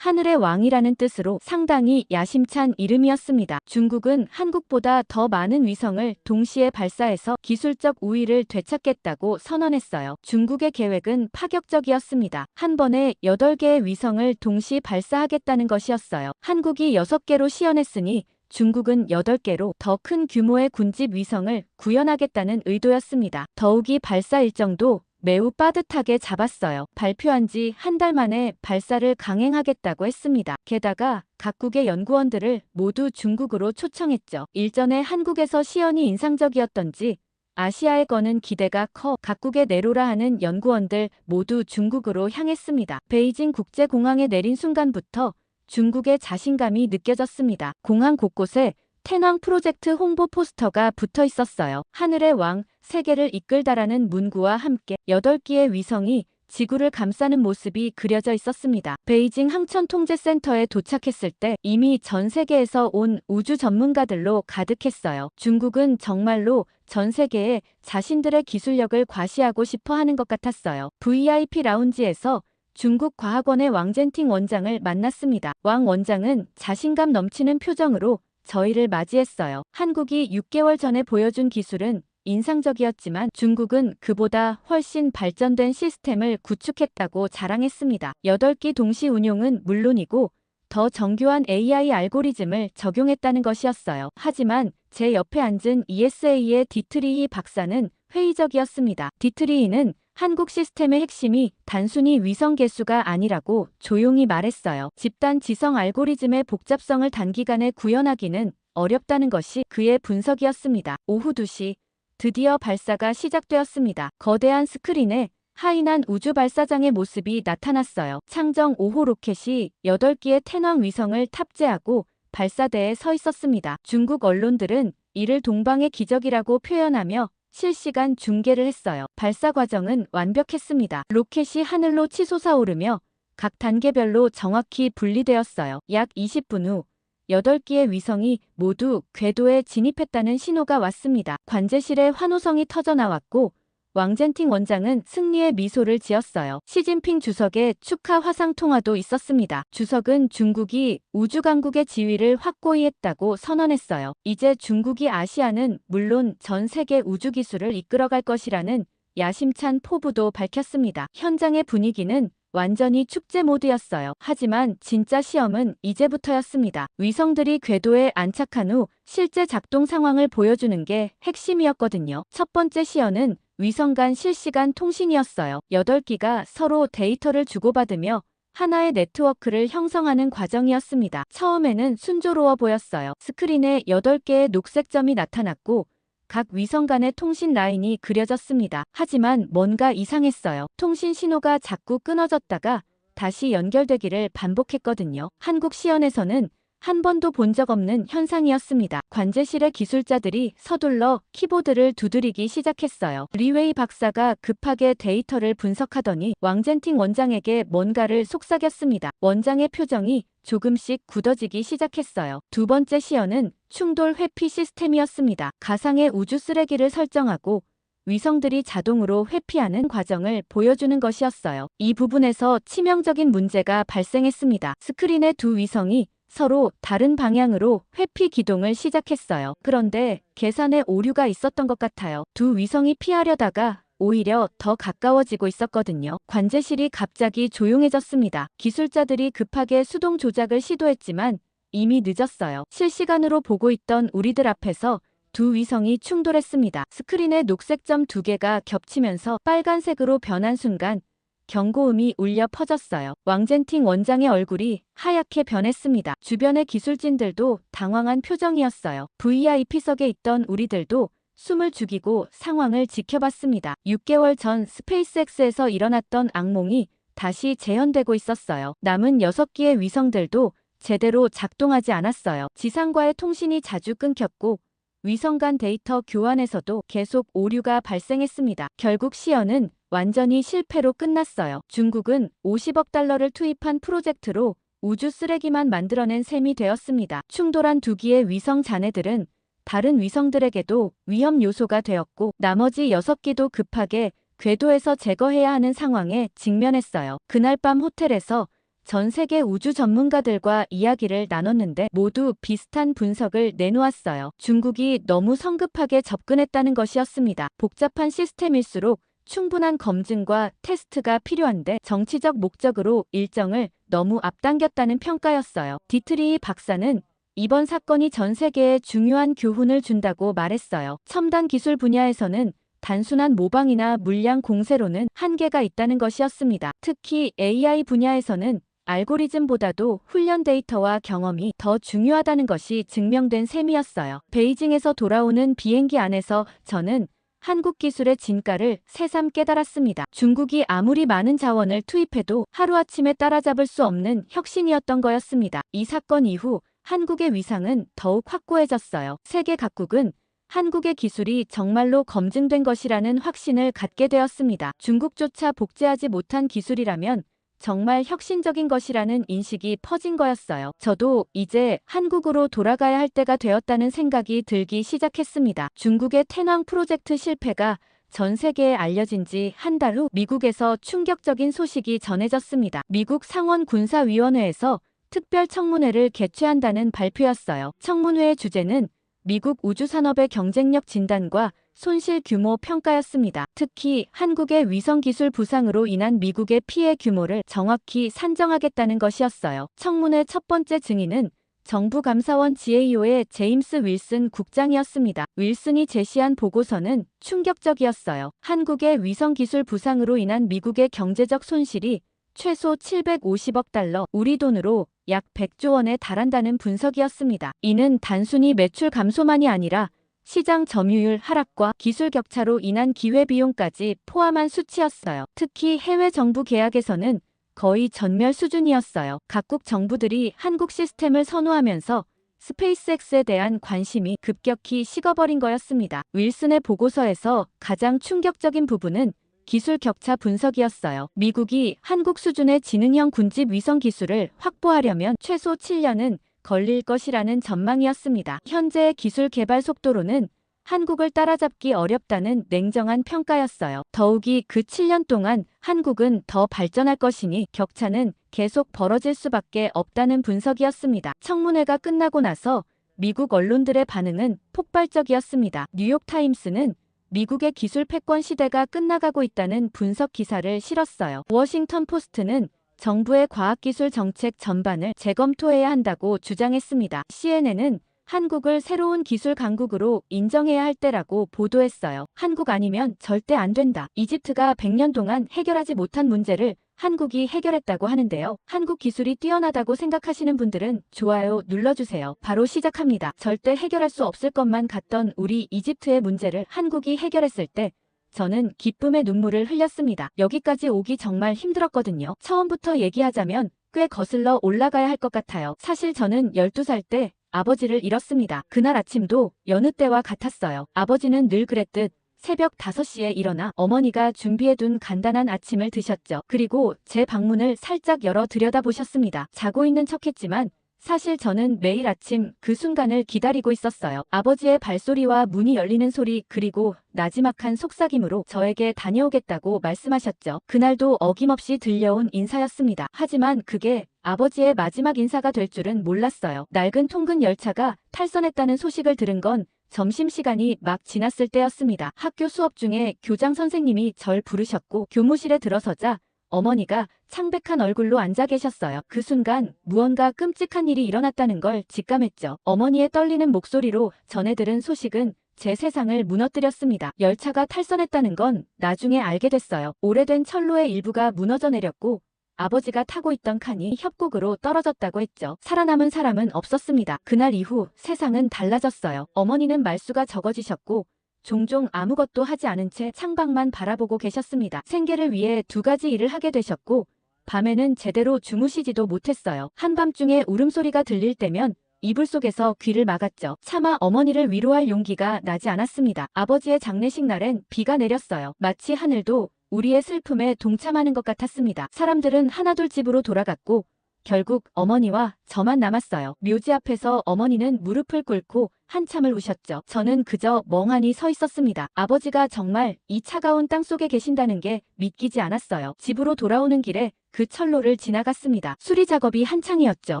하늘의 왕이라는 뜻으로 상당히 야심찬 이름이었습니다. 중국은 한국보다 더 많은 위성을 동시에 발사해서 기술적 우위를 되찾겠다고 선언했어요. 중국의 계획은 파격적이었습니다. 한 번에 8개의 위성을 동시 발사하겠다는 것이었어요. 한국이 6개로 시연했으니 중국은 8개로 더 큰 규모의 군집 위성을 구현하겠다는 의도였습니다. 더욱이 발사 일정도 매우 빠듯하게 잡았어요. 발표한 지 한 달 만에 발사를 강행하겠다고 했습니다. 게다가 각국의 연구원들을 모두 중국으로 초청했죠. 일전에 한국에서 시연이 인상적이었던지 아시아에 거는 기대가 커 각국의 내로라 하는 연구원들 모두 중국으로 향했습니다. 베이징 국제공항에 내린 순간부터 중국의 자신감이 느껴졌습니다. 공항 곳곳에 텐왕 프로젝트 홍보 포스터가 붙어 있었어요. 하늘의 왕, 세계를 이끌다라는 문구와 함께 8개의 위성이 지구를 감싸는 모습이 그려져 있었습니다. 베이징 항천통제센터에 도착했을 때 이미 전 세계에서 온 우주 전문가들로 가득했어요. 중국은 정말로 전 세계에 자신들의 기술력을 과시하고 싶어 하는 것 같았어요. VIP 라운지에서 중국 과학원의 왕젠팅 원장을 만났습니다. 왕 원장은 자신감 넘치는 표정으로 저희를 맞이했어요. 한국이 6개월 전에 보여준 기술은 인상적이었지만 중국은 그보다 훨씬 발전된 시스템을 구축했다고 자랑했습니다. 8기 동시 운용은 물론이고 더 정교한 AI 알고리즘을 적용했다는 것이었어요. 하지만 제 옆에 앉은 ESA의 디트리히 박사는 회의적이었습니다. 디트리히는 한국 시스템의 핵심이 단순히 위성 개수가 아니라고 조용히 말했어요. 집단 지성 알고리즘의 복잡성을 단기간에 구현하기는 어렵다는 것이 그의 분석이었습니다. 오후 2시 드디어 발사가 시작되었습니다. 거대한 스크린에 하이난 우주 발사장의 모습이 나타났어요. 창정 5호 로켓이 8기의 텐왕 위성을 탑재하고 발사대에 서 있었습니다. 중국 언론들은 이를 동방의 기적이라고 표현하며 실시간 중계를 했어요. 발사 과정은 완벽했습니다. 로켓이 하늘로 치솟아 오르며 각 단계별로 정확히 분리되었어요. 약 20분 후 8기의 위성이 모두 궤도에 진입했다는 신호가 왔습니다. 관제실에 환호성이 터져나왔고 왕젠팅 원장은 승리의 미소를 지었어요. 시진핑 주석의 축하 화상 통화도 있었습니다. 주석은 중국이 우주강국의 지위를 확고히 했다고 선언했어요. 이제 중국이 아시아는 물론 전 세계 우주기술을 이끌어갈 것이라는 야심찬 포부도 밝혔습니다. 현장의 분위기는 완전히 축제 모드였어요. 하지만 진짜 시험은 이제부터였습니다. 위성들이 궤도에 안착한 후 실제 작동 상황을 보여주는 게 핵심이었거든요. 첫 번째 시연은 위성 간 실시간 통신이었어요. 8기가 서로 데이터를 주고받으며 하나의 네트워크를 형성하는 과정이었습니다. 처음에는 순조로워 보였어요. 스크린에 8개의 녹색 점이 나타났고 각 위성 간의 통신 라인이 그려졌습니다. 하지만 뭔가 이상했어요. 통신 신호가 자꾸 끊어졌다가 다시 연결되기를 반복했거든요. 한국 시연에서는 한 번도 본 적 없는 현상이었습니다. 관제실의 기술자들이 서둘러 키보드를 두드리기 시작했어요. 리웨이 박사가 급하게 데이터를 분석하더니 왕젠팅 원장에게 뭔가를 속삭였습니다. 원장의 표정이 조금씩 굳어지기 시작했어요. 두 번째 시연은 충돌 회피 시스템이었습니다. 가상의 우주 쓰레기를 설정하고 위성들이 자동으로 회피하는 과정을 보여주는 것이었어요. 이 부분에서 치명적인 문제가 발생했습니다. 스크린의 두 위성이 서로 다른 방향으로 회피 기동을 시작했어요. 그런데 계산에 오류가 있었던 것 같아요. 두 위성이 피하려다가 오히려 더 가까워지고 있었거든요. 관제실이 갑자기 조용해졌습니다. 기술자들이 급하게 수동 조작을 시도했지만 이미 늦었어요. 실시간으로 보고 있던 우리들 앞에서 두 위성이 충돌했습니다. 스크린에 녹색 점 2개가 겹치면서 빨간색으로 변한 순간 경고음이 울려 퍼졌어요. 왕젠팅 원장의 얼굴이 하얗게 변했습니다. 주변의 기술진들도 당황한 표정이었어요. VIP석에 있던 우리들도 숨을 죽이고 상황을 지켜봤습니다. 6개월 전 스페이스X에서 일어났던 악몽이 다시 재현되고 있었어요. 남은 6기의 위성들도 제대로 작동하지 않았어요. 지상과의 통신이 자주 끊겼고 위성 간 데이터 교환에서도 계속 오류가 발생했습니다. 결국 시연은 완전히 실패로 끝났어요. 중국은 50억 달러를 투입한 프로젝트로 우주 쓰레기만 만들어낸 셈이 되었습니다. 충돌한 2기의 위성 잔해들은 다른 위성들에게도 위험 요소가 되었고 나머지 6기도 급하게 궤도에서 제거해야 하는 상황에 직면했어요. 그날 밤 호텔에서 전 세계 우주 전문가들과 이야기를 나눴는데 모두 비슷한 분석을 내놓았어요. 중국이 너무 성급하게 접근했다는 것이었습니다. 복잡한 시스템일수록 충분한 검증과 테스트가 필요한데 정치적 목적으로 일정을 너무 앞당겼다는 평가였어요. 디트리히 박사는 이번 사건이 전 세계에 중요한 교훈을 준다고 말했어요. 첨단 기술 분야에서는 단순한 모방이나 물량 공세로는 한계가 있다는 것이었습니다. 특히 AI 분야에서는 알고리즘보다도 훈련 데이터와 경험이 더 중요하다는 것이 증명된 셈이었어요. 베이징에서 돌아오는 비행기 안에서 저는 한국 기술의 진가를 새삼 깨달았습니다. 중국이 아무리 많은 자원을 투입해도 하루아침에 따라잡을 수 없는 혁신이었던 거였습니다. 이 사건 이후 한국의 위상은 더욱 확고해졌어요. 세계 각국은 한국의 기술이 정말로 검증된 것이라는 확신을 갖게 되었습니다. 중국조차 복제하지 못한 기술이라면 정말 혁신적인 것이라는 인식이 퍼진 거였어요. 저도 이제 한국으로 돌아가야 할 때가 되었다는 생각이 들기 시작했습니다. 중국의 텐왕 프로젝트 실패가 전 세계에 알려진 지 한 달 후 미국에서 충격적인 소식이 전해졌습니다. 미국 상원 군사위원회에서 특별 청문회를 개최한다는 발표였어요. 청문회의 주제는 미국 우주산업의 경쟁력 진단과 손실 규모 평가였습니다. 특히 한국의 위성기술 부상으로 인한 미국의 피해 규모를 정확히 산정하겠다는 것이었어요. 청문회 첫 번째 증인은 정부감사원 GAO의 제임스 윌슨 국장이었습니다. 윌슨이 제시한 보고서는 충격적이었어요. 한국의 위성기술 부상으로 인한 미국의 경제적 손실이 최소 750억 달러, 우리 돈으로 약 100조 원에 달한다는 분석이었습니다. 이는 단순히 매출 감소만이 아니라 시장 점유율 하락과 기술 격차로 인한 기회비용까지 포함한 수치였어요. 특히 해외 정부 계약에서는 거의 전멸 수준이었어요. 각국 정부들이 한국 시스템을 선호하면서 스페이스X에 대한 관심이 급격히 식어버린 거였습니다. 윌슨의 보고서에서 가장 충격적인 부분은 기술 격차 분석이었어요. 미국이 한국 수준의 지능형 군집 위성 기술을 확보하려면 최소 7년은 걸릴 것이라는 전망이었습니다. 현재의 기술 개발 속도로는 한국을 따라잡기 어렵다는 냉정한 평가였어요. 더욱이 그 7년 동안 한국은 더 발전할 것이니 격차는 계속 벌어질 수밖에 없다는 분석이었습니다. 청문회가 끝나고 나서 미국 언론들의 반응은 폭발적이었습니다. 뉴욕타임스는 미국의 기술 패권 시대가 끝나가고 있다는 분석 기사를 실었어요. 워싱턴 포스트는 정부의 과학기술 정책 전반을 재검토해야 한다고 주장했습니다. CNN은 한국을 새로운 기술 강국으로 인정해야 할 때라고 보도했어요. 한국 아니면 절대 안 된다. 이집트가 100년 동안 해결하지 못한 문제를 한국이 해결했다고 하는데요. 한국 기술이 뛰어나다고 생각하시는 분들은 좋아요 눌러주세요. 바로 시작합니다. 절대 해결할 수 없을 것만 같던 우리 이집트의 문제를 한국이 해결했을 때 저는 기쁨의 눈물을 흘렸습니다. 여기까지 오기 정말 힘들었거든요. 처음부터 얘기하자면 꽤 거슬러 올라가야 할 것 같아요. 사실 저는 12살 때 아버지를 잃었습니다. 그날 아침도 여느 때와 같았어요. 아버지는 늘 그랬듯 새벽 5시에 일어나 어머니가 준비해둔 간단한 아침을 드셨죠. 그리고 제 방문을 살짝 열어 들여다보셨습니다. 자고 있는 척했지만 사실 저는 매일 아침 그 순간을 기다리고 있었어요. 아버지의 발소리와 문이 열리는 소리 그리고 나지막한 속삭임으로 저에게 다녀오겠다고 말씀하셨죠. 그날도 어김없이 들려온 인사였습니다. 하지만 그게 아버지의 마지막 인사가 될 줄은 몰랐어요. 낡은 통근 열차가 탈선했다는 소식을 들은 건 점심시간이 막 지났을 때였습니다. 학교 수업 중에 교장 선생님이 절 부르셨고 교무실에 들어서자 어머니가 창백한 얼굴로 앉아 계셨어요. 그 순간 무언가 끔찍한 일이 일어났다는 걸 직감했죠. 어머니의 떨리는 목소리로 전해 들은 소식은 제 세상을 무너뜨렸습니다. 열차가 탈선했다는 건 나중에 알게 됐어요. 오래된 철로의 일부가 무너져 내렸고 아버지가 타고 있던 칸이 협곡으로 떨어졌다고 했죠. 살아남은 사람은 없었습니다. 그날 이후 세상은 달라졌어요. 어머니는 말수가 적어지셨고 종종 아무것도 하지 않은 채 창밖만 바라보고 계셨습니다. 생계를 위해 2가지 일을 하게 되셨고 밤에는 제대로 주무시지도 못했어요. 한밤중에 울음소리가 들릴 때면 이불 속에서 귀를 막았죠. 차마 어머니를 위로할 용기가 나지 않았습니다. 아버지의 장례식 날엔 비가 내렸어요. 마치 하늘도 우리의 슬픔에 동참하는 것 같았습니다. 사람들은 하나둘 집으로 돌아갔고 결국 어머니와 저만 남았어요. 묘지 앞에서 어머니는 무릎을 꿇고 한참을 우셨죠. 저는 그저 멍하니 서 있었습니다. 아버지가 정말 이 차가운 땅속에 계신다는 게 믿기지 않았어요. 집으로 돌아오는 길에 그 철로를 지나갔습니다. 수리 작업이 한창이었죠.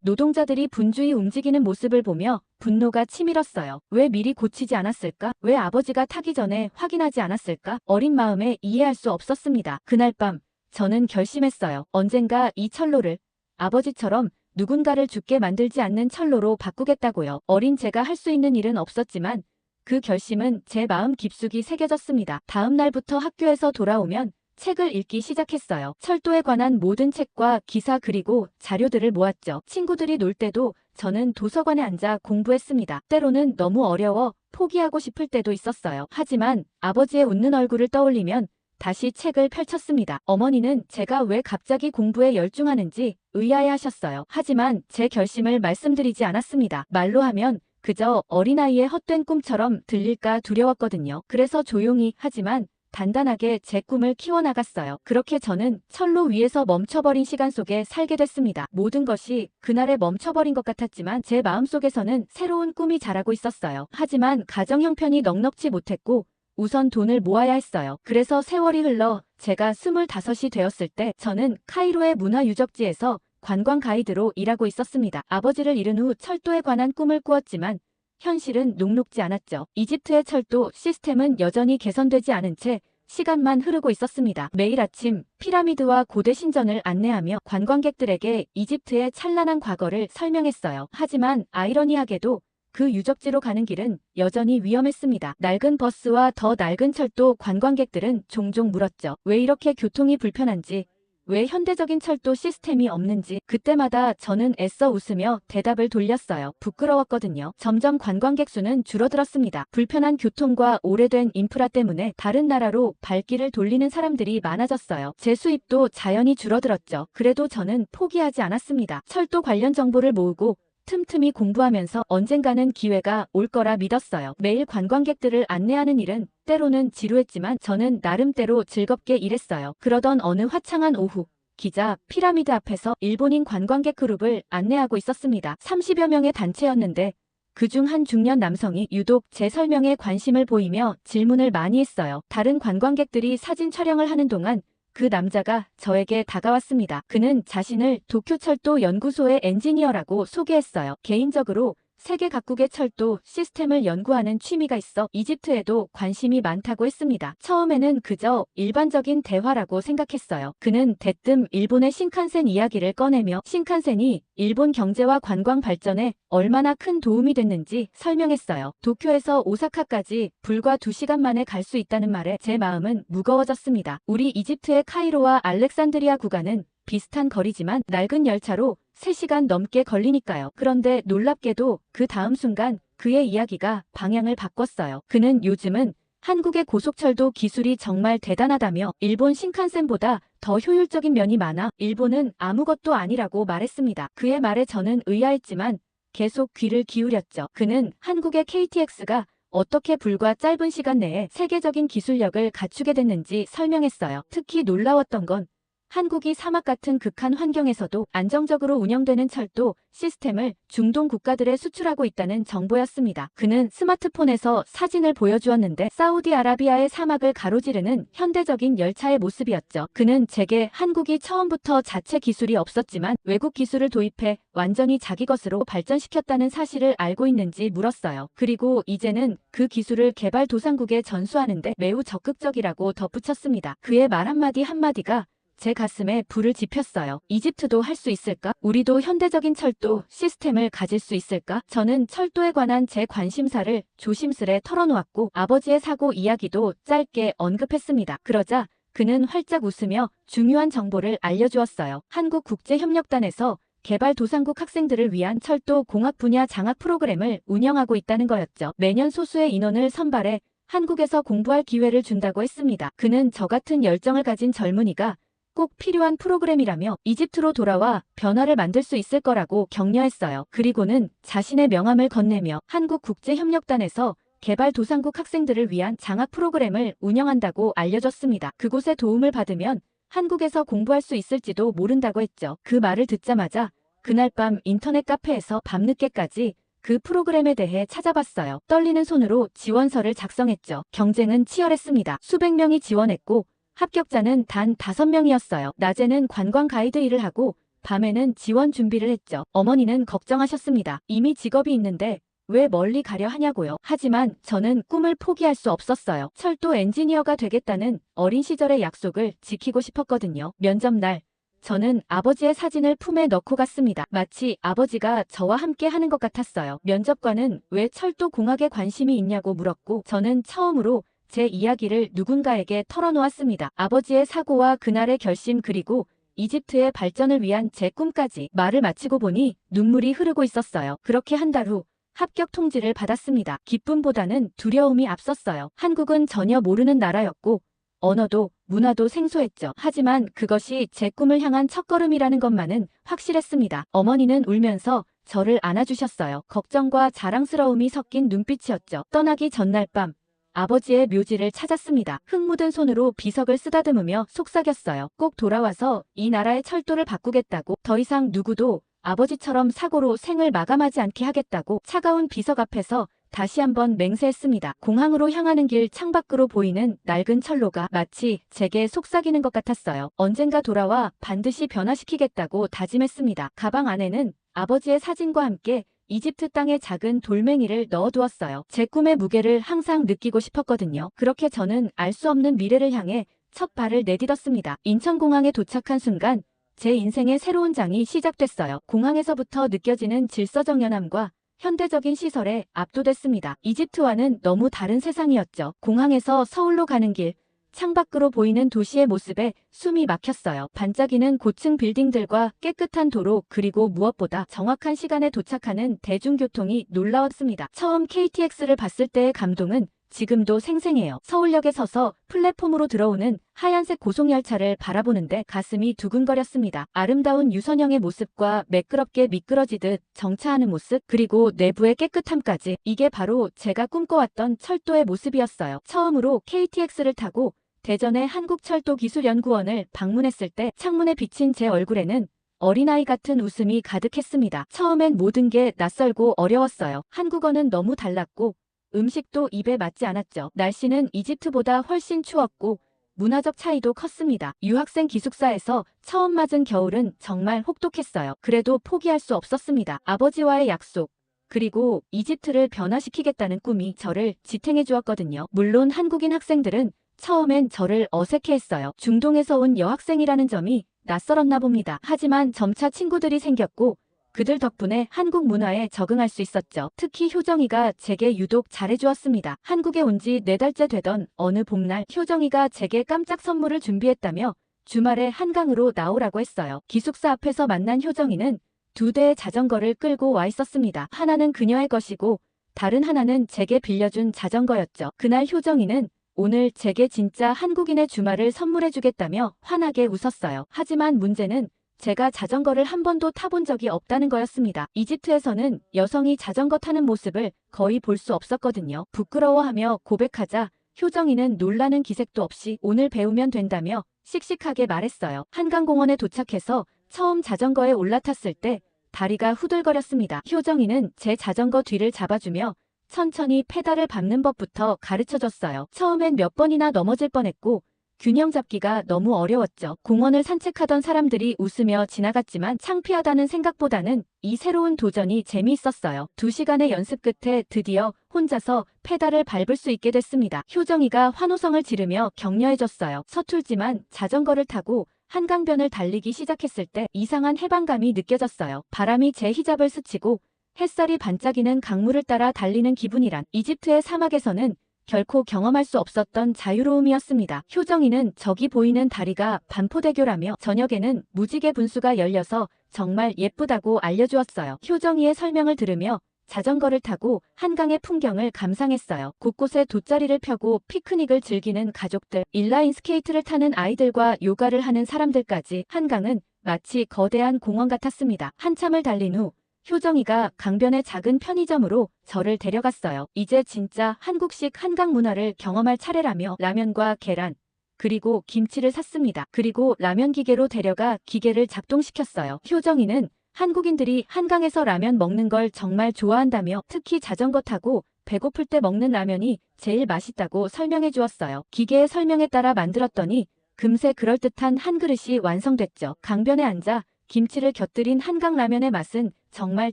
노동자들이 분주히 움직이는 모습을 보며 분노가 치밀었어요. 왜 미리 고치지 않았을까? 왜 아버지가 타기 전에 확인하지 않았을까? 어린 마음에 이해할 수 없었습니다. 그날 밤 저는 결심했어요. 언젠가 이 철로를 아버지처럼 누군가를 죽게 만들지 않는 철로로 바꾸겠다고요. 어린 제가 할 수 있는 일은 없었지만 그 결심은 제 마음 깊숙이 새겨졌습니다. 다음 날부터 학교에서 돌아오면 책을 읽기 시작했어요. 철도에 관한 모든 책과 기사 그리고 자료들을 모았죠. 친구들이 놀 때도 저는 도서관에 앉아 공부했습니다. 때로는 너무 어려워 포기하고 싶을 때도 있었어요. 하지만 아버지의 웃는 얼굴을 떠올리면 다시 책을 펼쳤습니다. 어머니는 제가 왜 갑자기 공부에 열중하는지 의아해하셨어요. 하지만 제 결심을 말씀드리지 않았습니다. 말로 하면 그저 어린아이의 헛된 꿈처럼 들릴까 두려웠거든요. 그래서 조용히 하지만 단단하게 제 꿈을 키워나갔어요. 그렇게 저는 철로 위에서 멈춰버린 시간 속에 살게 됐습니다. 모든 것이 그날에 멈춰버린 것 같았지만 제 마음속에서는 새로운 꿈이 자라고 있었어요. 하지만 가정 형편이 넉넉지 못했고 우선 돈을 모아야 했어요. 그래서 세월이 흘러 제가 25이 되었을 때 저는 카이로의 문화유적지에서 관광 가이드로 일하고 있었습니다. 아버지를 잃은 후 철도에 관한 꿈을 꾸었지만 현실은 녹록지 않았죠. 이집트의 철도 시스템은 여전히 개선되지 않은 채 시간만 흐르고 있었습니다. 매일 아침 피라미드와 고대 신전을 안내하며 관광객들에게 이집트의 찬란한 과거를 설명했어요. 하지만 아이러니하게도 그 유적지로 가는 길은 여전히 위험했습니다. 낡은 버스와 더 낡은 철도 관광객들은 종종 물었죠. 왜 이렇게 교통이 불편한지, 왜 현대적인 철도 시스템이 없는지. 그때마다 저는 애써 웃으며 대답을 돌렸어요. 부끄러웠거든요. 점점 관광객 수는 줄어들었습니다. 불편한 교통과 오래된 인프라 때문에 다른 나라로 발길을 돌리는 사람들이 많아졌어요. 제 수입도 자연히 줄어들었죠. 그래도 저는 포기하지 않았습니다. 철도 관련 정보를 모으고 틈틈이 공부하면서 언젠가는 기회가 올 거라 믿었어요. 매일 관광객들을 안내하는 일은 때로는 지루했지만 저는 나름대로 즐겁게 일했어요. 그러던 어느 화창한 오후 기자 피라미드 앞에서 일본인 관광객 그룹을 안내하고 있었습니다. 30여 명의 단체였는데 그중 한 중년 남성이 유독 제 설명에 관심을 보이며 질문을 많이 했어요. 다른 관광객들이 사진 촬영을 하는 동안 그 남자가 저에게 다가왔습니다. 그는 자신을 도쿄철도 연구소의 엔지니어라고 소개했어요. 개인적으로 세계 각국의 철도 시스템을 연구하는 취미가 있어 이집트에도 관심이 많다고 했습니다. 처음에는 그저 일반적인 대화라고 생각했어요. 그는 대뜸 일본의 신칸센 이야기를 꺼내며 신칸센이 일본 경제와 관광 발전에 얼마나 큰 도움이 됐는지 설명했어요. 도쿄에서 오사카까지 불과 2시간 만에 갈 수 있다는 말에 제 마음은 무거워졌습니다. 우리 이집트의 카이로와 알렉산드리아 구간은 비슷한 거리지만 낡은 열차로 3시간 넘게 걸리니까요. 그런데 놀랍게도 그 다음 순간 그의 이야기가 방향을 바꿨어요. 그는 요즘은 한국의 고속철도 기술이 정말 대단하다며 일본 신칸센보다 더 효율적인 면이 많아 일본은 아무것도 아니라고 말했습니다. 그의 말에 저는 의아했지만 계속 귀를 기울였죠. 그는 한국의 KTX가 어떻게 불과 짧은 시간 내에 세계적인 기술력을 갖추게 됐는지 설명했어요. 특히 놀라웠던 건 한국이 사막 같은 극한 환경에서도 안정적으로 운영되는 철도 시스템을 중동 국가들에 수출하고 있다는 정보였습니다. 그는 스마트폰에서 사진을 보여주었는데 사우디아라비아의 사막을 가로지르는 현대적인 열차의 모습이었죠. 그는 제게 한국이 처음부터 자체 기술이 없었지만 외국 기술을 도입해 완전히 자기 것으로 발전시켰다는 사실을 알고 있는지 물었어요. 그리고 이제는 그 기술을 개발도상국에 전수하는데 매우 적극적이라고 덧붙였습니다. 그의 말 한마디 한마디가 제 가슴에 불을 지폈어요. 이집트도 할 수 있을까? 우리도 현대적인 철도 시스템을 가질 수 있을까? 저는 철도에 관한 제 관심사를 조심스레 털어놓았고 아버지의 사고 이야기도 짧게 언급했습니다. 그러자 그는 활짝 웃으며 중요한 정보를 알려주었어요. 한국국제협력단에서 개발도상국 학생들을 위한 철도 공학 분야 장학 프로그램을 운영하고 있다는 거였죠. 매년 소수의 인원을 선발해 한국에서 공부할 기회를 준다고 했습니다. 그는 저 같은 열정을 가진 젊은이가 꼭 필요한 프로그램이라며 이집트로 돌아와 변화를 만들 수 있을 거라고 격려했어요. 그리고는 자신의 명함을 건네며 한국국제협력단에서 개발도상국 학생들을 위한 장학 프로그램을 운영한다고 알려줬습니다. 그곳에 도움을 받으면 한국에서 공부할 수 있을지도 모른다고 했죠. 그 말을 듣자마자 그날 밤 인터넷 카페에서 밤늦게까지 그 프로그램에 대해 찾아봤어요. 떨리는 손으로 지원서를 작성했죠. 경쟁은 치열했습니다. 수백 명이 지원했고 합격자는 단 5명이었어요. 낮에는 관광 가이드 일을 하고 밤에는 지원 준비를 했죠. 어머니는 걱정하셨습니다. 이미 직업이 있는데 왜 멀리 가려 하냐고요. 하지만 저는 꿈을 포기할 수 없었어요. 철도 엔지니어가 되겠다는 어린 시절의 약속을 지키고 싶었거든요. 면접 날 저는 아버지의 사진을 품에 넣고 갔습니다. 마치 아버지가 저와 함께 하는 것 같았어요. 면접관은 왜 철도 공학에 관심이 있냐고 물었고 저는 처음으로 제 이야기를 누군가에게 털어놓았습니다. 아버지의 사고와 그날의 결심 그리고 이집트의 발전을 위한 제 꿈까지. 말을 마치고 보니 눈물이 흐르고 있었어요. 그렇게 한 달 후 합격 통지를 받았습니다. 기쁨보다는 두려움이 앞섰어요. 한국은 전혀 모르는 나라였고 언어도 문화도 생소했죠. 하지만 그것이 제 꿈을 향한 첫걸음이라는 것만은 확실했습니다. 어머니는 울면서 저를 안아주셨어요. 걱정과 자랑스러움이 섞인 눈빛이었죠. 떠나기 전날 밤 아버지의 묘지를 찾았습니다. 흙 묻은 손으로 비석을 쓰다듬으며 속삭였어요. 꼭 돌아와서 이 나라의 철도를 바꾸겠다고, 더 이상 누구도 아버지처럼 사고로 생을 마감하지 않게 하겠다고 차가운 비석 앞에서 다시 한번 맹세했습니다. 공항으로 향하는 길 창밖으로 보이는 낡은 철로가 마치 제게 속삭이는 것 같았어요. 언젠가 돌아와 반드시 변화시키겠다고 다짐했습니다. 가방 안에는 아버지의 사진과 함께 이집트 땅에 작은 돌멩이를 넣어두었어요. 제 꿈의 무게를 항상 느끼고 싶었거든요. 그렇게 저는 알 수 없는 미래를 향해 첫 발을 내딛었습니다. 인천공항에 도착한 순간 제 인생의 새로운 장이 시작됐어요. 공항에서부터 느껴지는 질서정연함과 현대적인 시설에 압도됐습니다. 이집트와는 너무 다른 세상이었죠. 공항에서 서울로 가는 길, 창밖으로 보이는 도시의 모습에 숨이 막혔어요. 반짝이는 고층 빌딩들과 깨끗한 도로, 그리고 무엇보다 정확한 시간에 도착하는 대중교통이 놀라웠습니다. 처음 KTX를 봤을 때의 감동은 지금도 생생해요. 서울역에 서서 플랫폼으로 들어오는 하얀색 고속열차를 바라보는데 가슴이 두근거렸습니다. 아름다운 유선형의 모습과 매끄럽게 미끄러지듯 정차하는 모습, 그리고 내부의 깨끗함까지. 이게 바로 제가 꿈꿔왔던 철도의 모습이었어요. 처음으로 KTX를 타고 대전의 한국철도기술연구원을 방문했을 때 창문에 비친 제 얼굴에는 어린아이 같은 웃음이 가득했습니다. 처음엔 모든 게 낯설고 어려웠어요. 한국어는 너무 달랐고 음식도 입에 맞지 않았죠. 날씨는 이집트보다 훨씬 추웠고 문화적 차이도 컸습니다. 유학생 기숙사에서 처음 맞은 겨울은 정말 혹독했어요. 그래도 포기할 수 없었습니다. 아버지와의 약속, 그리고 이집트를 변화시키겠다는 꿈이 저를 지탱해 주었거든요. 물론 한국인 학생들은 처음엔 저를 어색해했어요. 중동에서 온 여학생이라는 점이 낯설었나 봅니다. 하지만 점차 친구들이 생겼고 그들 덕분에 한국 문화에 적응할 수 있었죠. 특히 효정이가 제게 유독 잘해주었습니다. 한국에 온 지 4달째 되던 어느 봄날 효정이가 제게 깜짝 선물을 준비했다며 주말에 한강으로 나오라고 했어요. 기숙사 앞에서 만난 효정이는 2대의 자전거를 끌고 와 있었습니다. 하나는 그녀의 것이고 다른 하나는 제게 빌려준 자전거였죠. 그날 효정이는 오늘 제게 진짜 한국인의 주말을 선물해주겠다며 환하게 웃었어요. 하지만 문제는 제가 자전거를 한 번도 타본 적이 없다는 거였습니다. 이집트에서는 여성이 자전거 타는 모습을 거의 볼 수 없었거든요. 부끄러워하며 고백하자 효정이는 놀라는 기색도 없이 오늘 배우면 된다며 씩씩하게 말했어요. 한강공원에 도착해서 처음 자전거에 올라탔을 때 다리가 후들거렸습니다. 효정이는 제 자전거 뒤를 잡아주며 천천히 페달을 밟는 법부터 가르쳐줬어요. 처음엔 몇 번이나 넘어질 뻔했고 균형 잡기가 너무 어려웠죠. 공원을 산책하던 사람들이 웃으며 지나갔지만 창피하다는 생각보다는 이 새로운 도전이 재미있었어요. 2시간의 연습 끝에 드디어 혼자서 페달을 밟을 수 있게 됐습니다. 효정이가 환호성을 지르며 격려해줬어요. 서툴지만 자전거를 타고 한강변을 달리기 시작했을 때 이상한 해방감이 느껴졌어요. 바람이 제 히잡을 스치고 햇살이 반짝이는 강물을 따라 달리는 기분이란 이집트의 사막에서는 결코 경험할 수 없었던 자유로움이었습니다. 효정이는 저기 보이는 다리가 반포대교라며 저녁에는 무지개 분수가 열려서 정말 예쁘다고 알려주었어요. 효정이의 설명을 들으며 자전거를 타고 한강의 풍경을 감상했어요. 곳곳에 돗자리를 펴고 피크닉을 즐기는 가족들, 인라인 스케이트를 타는 아이들과 요가를 하는 사람들까지 한강은 마치 거대한 공원 같았습니다. 한참을 달린 후 효정이가 강변의 작은 편의점으로 저를 데려갔어요. 이제 진짜 한국식 한강 문화를 경험할 차례라며 라면과 계란, 그리고 김치를 샀습니다. 그리고 라면 기계로 데려가 기계를 작동시켰어요. 효정이는 한국인들이 한강에서 라면 먹는 걸 정말 좋아한다며 특히 자전거 타고 배고플 때 먹는 라면이 제일 맛있다고 설명해 주었어요. 기계의 설명에 따라 만들었더니 금세 그럴듯한 한 그릇이 완성됐죠. 강변에 앉아 김치를 곁들인 한강라면의 맛은 정말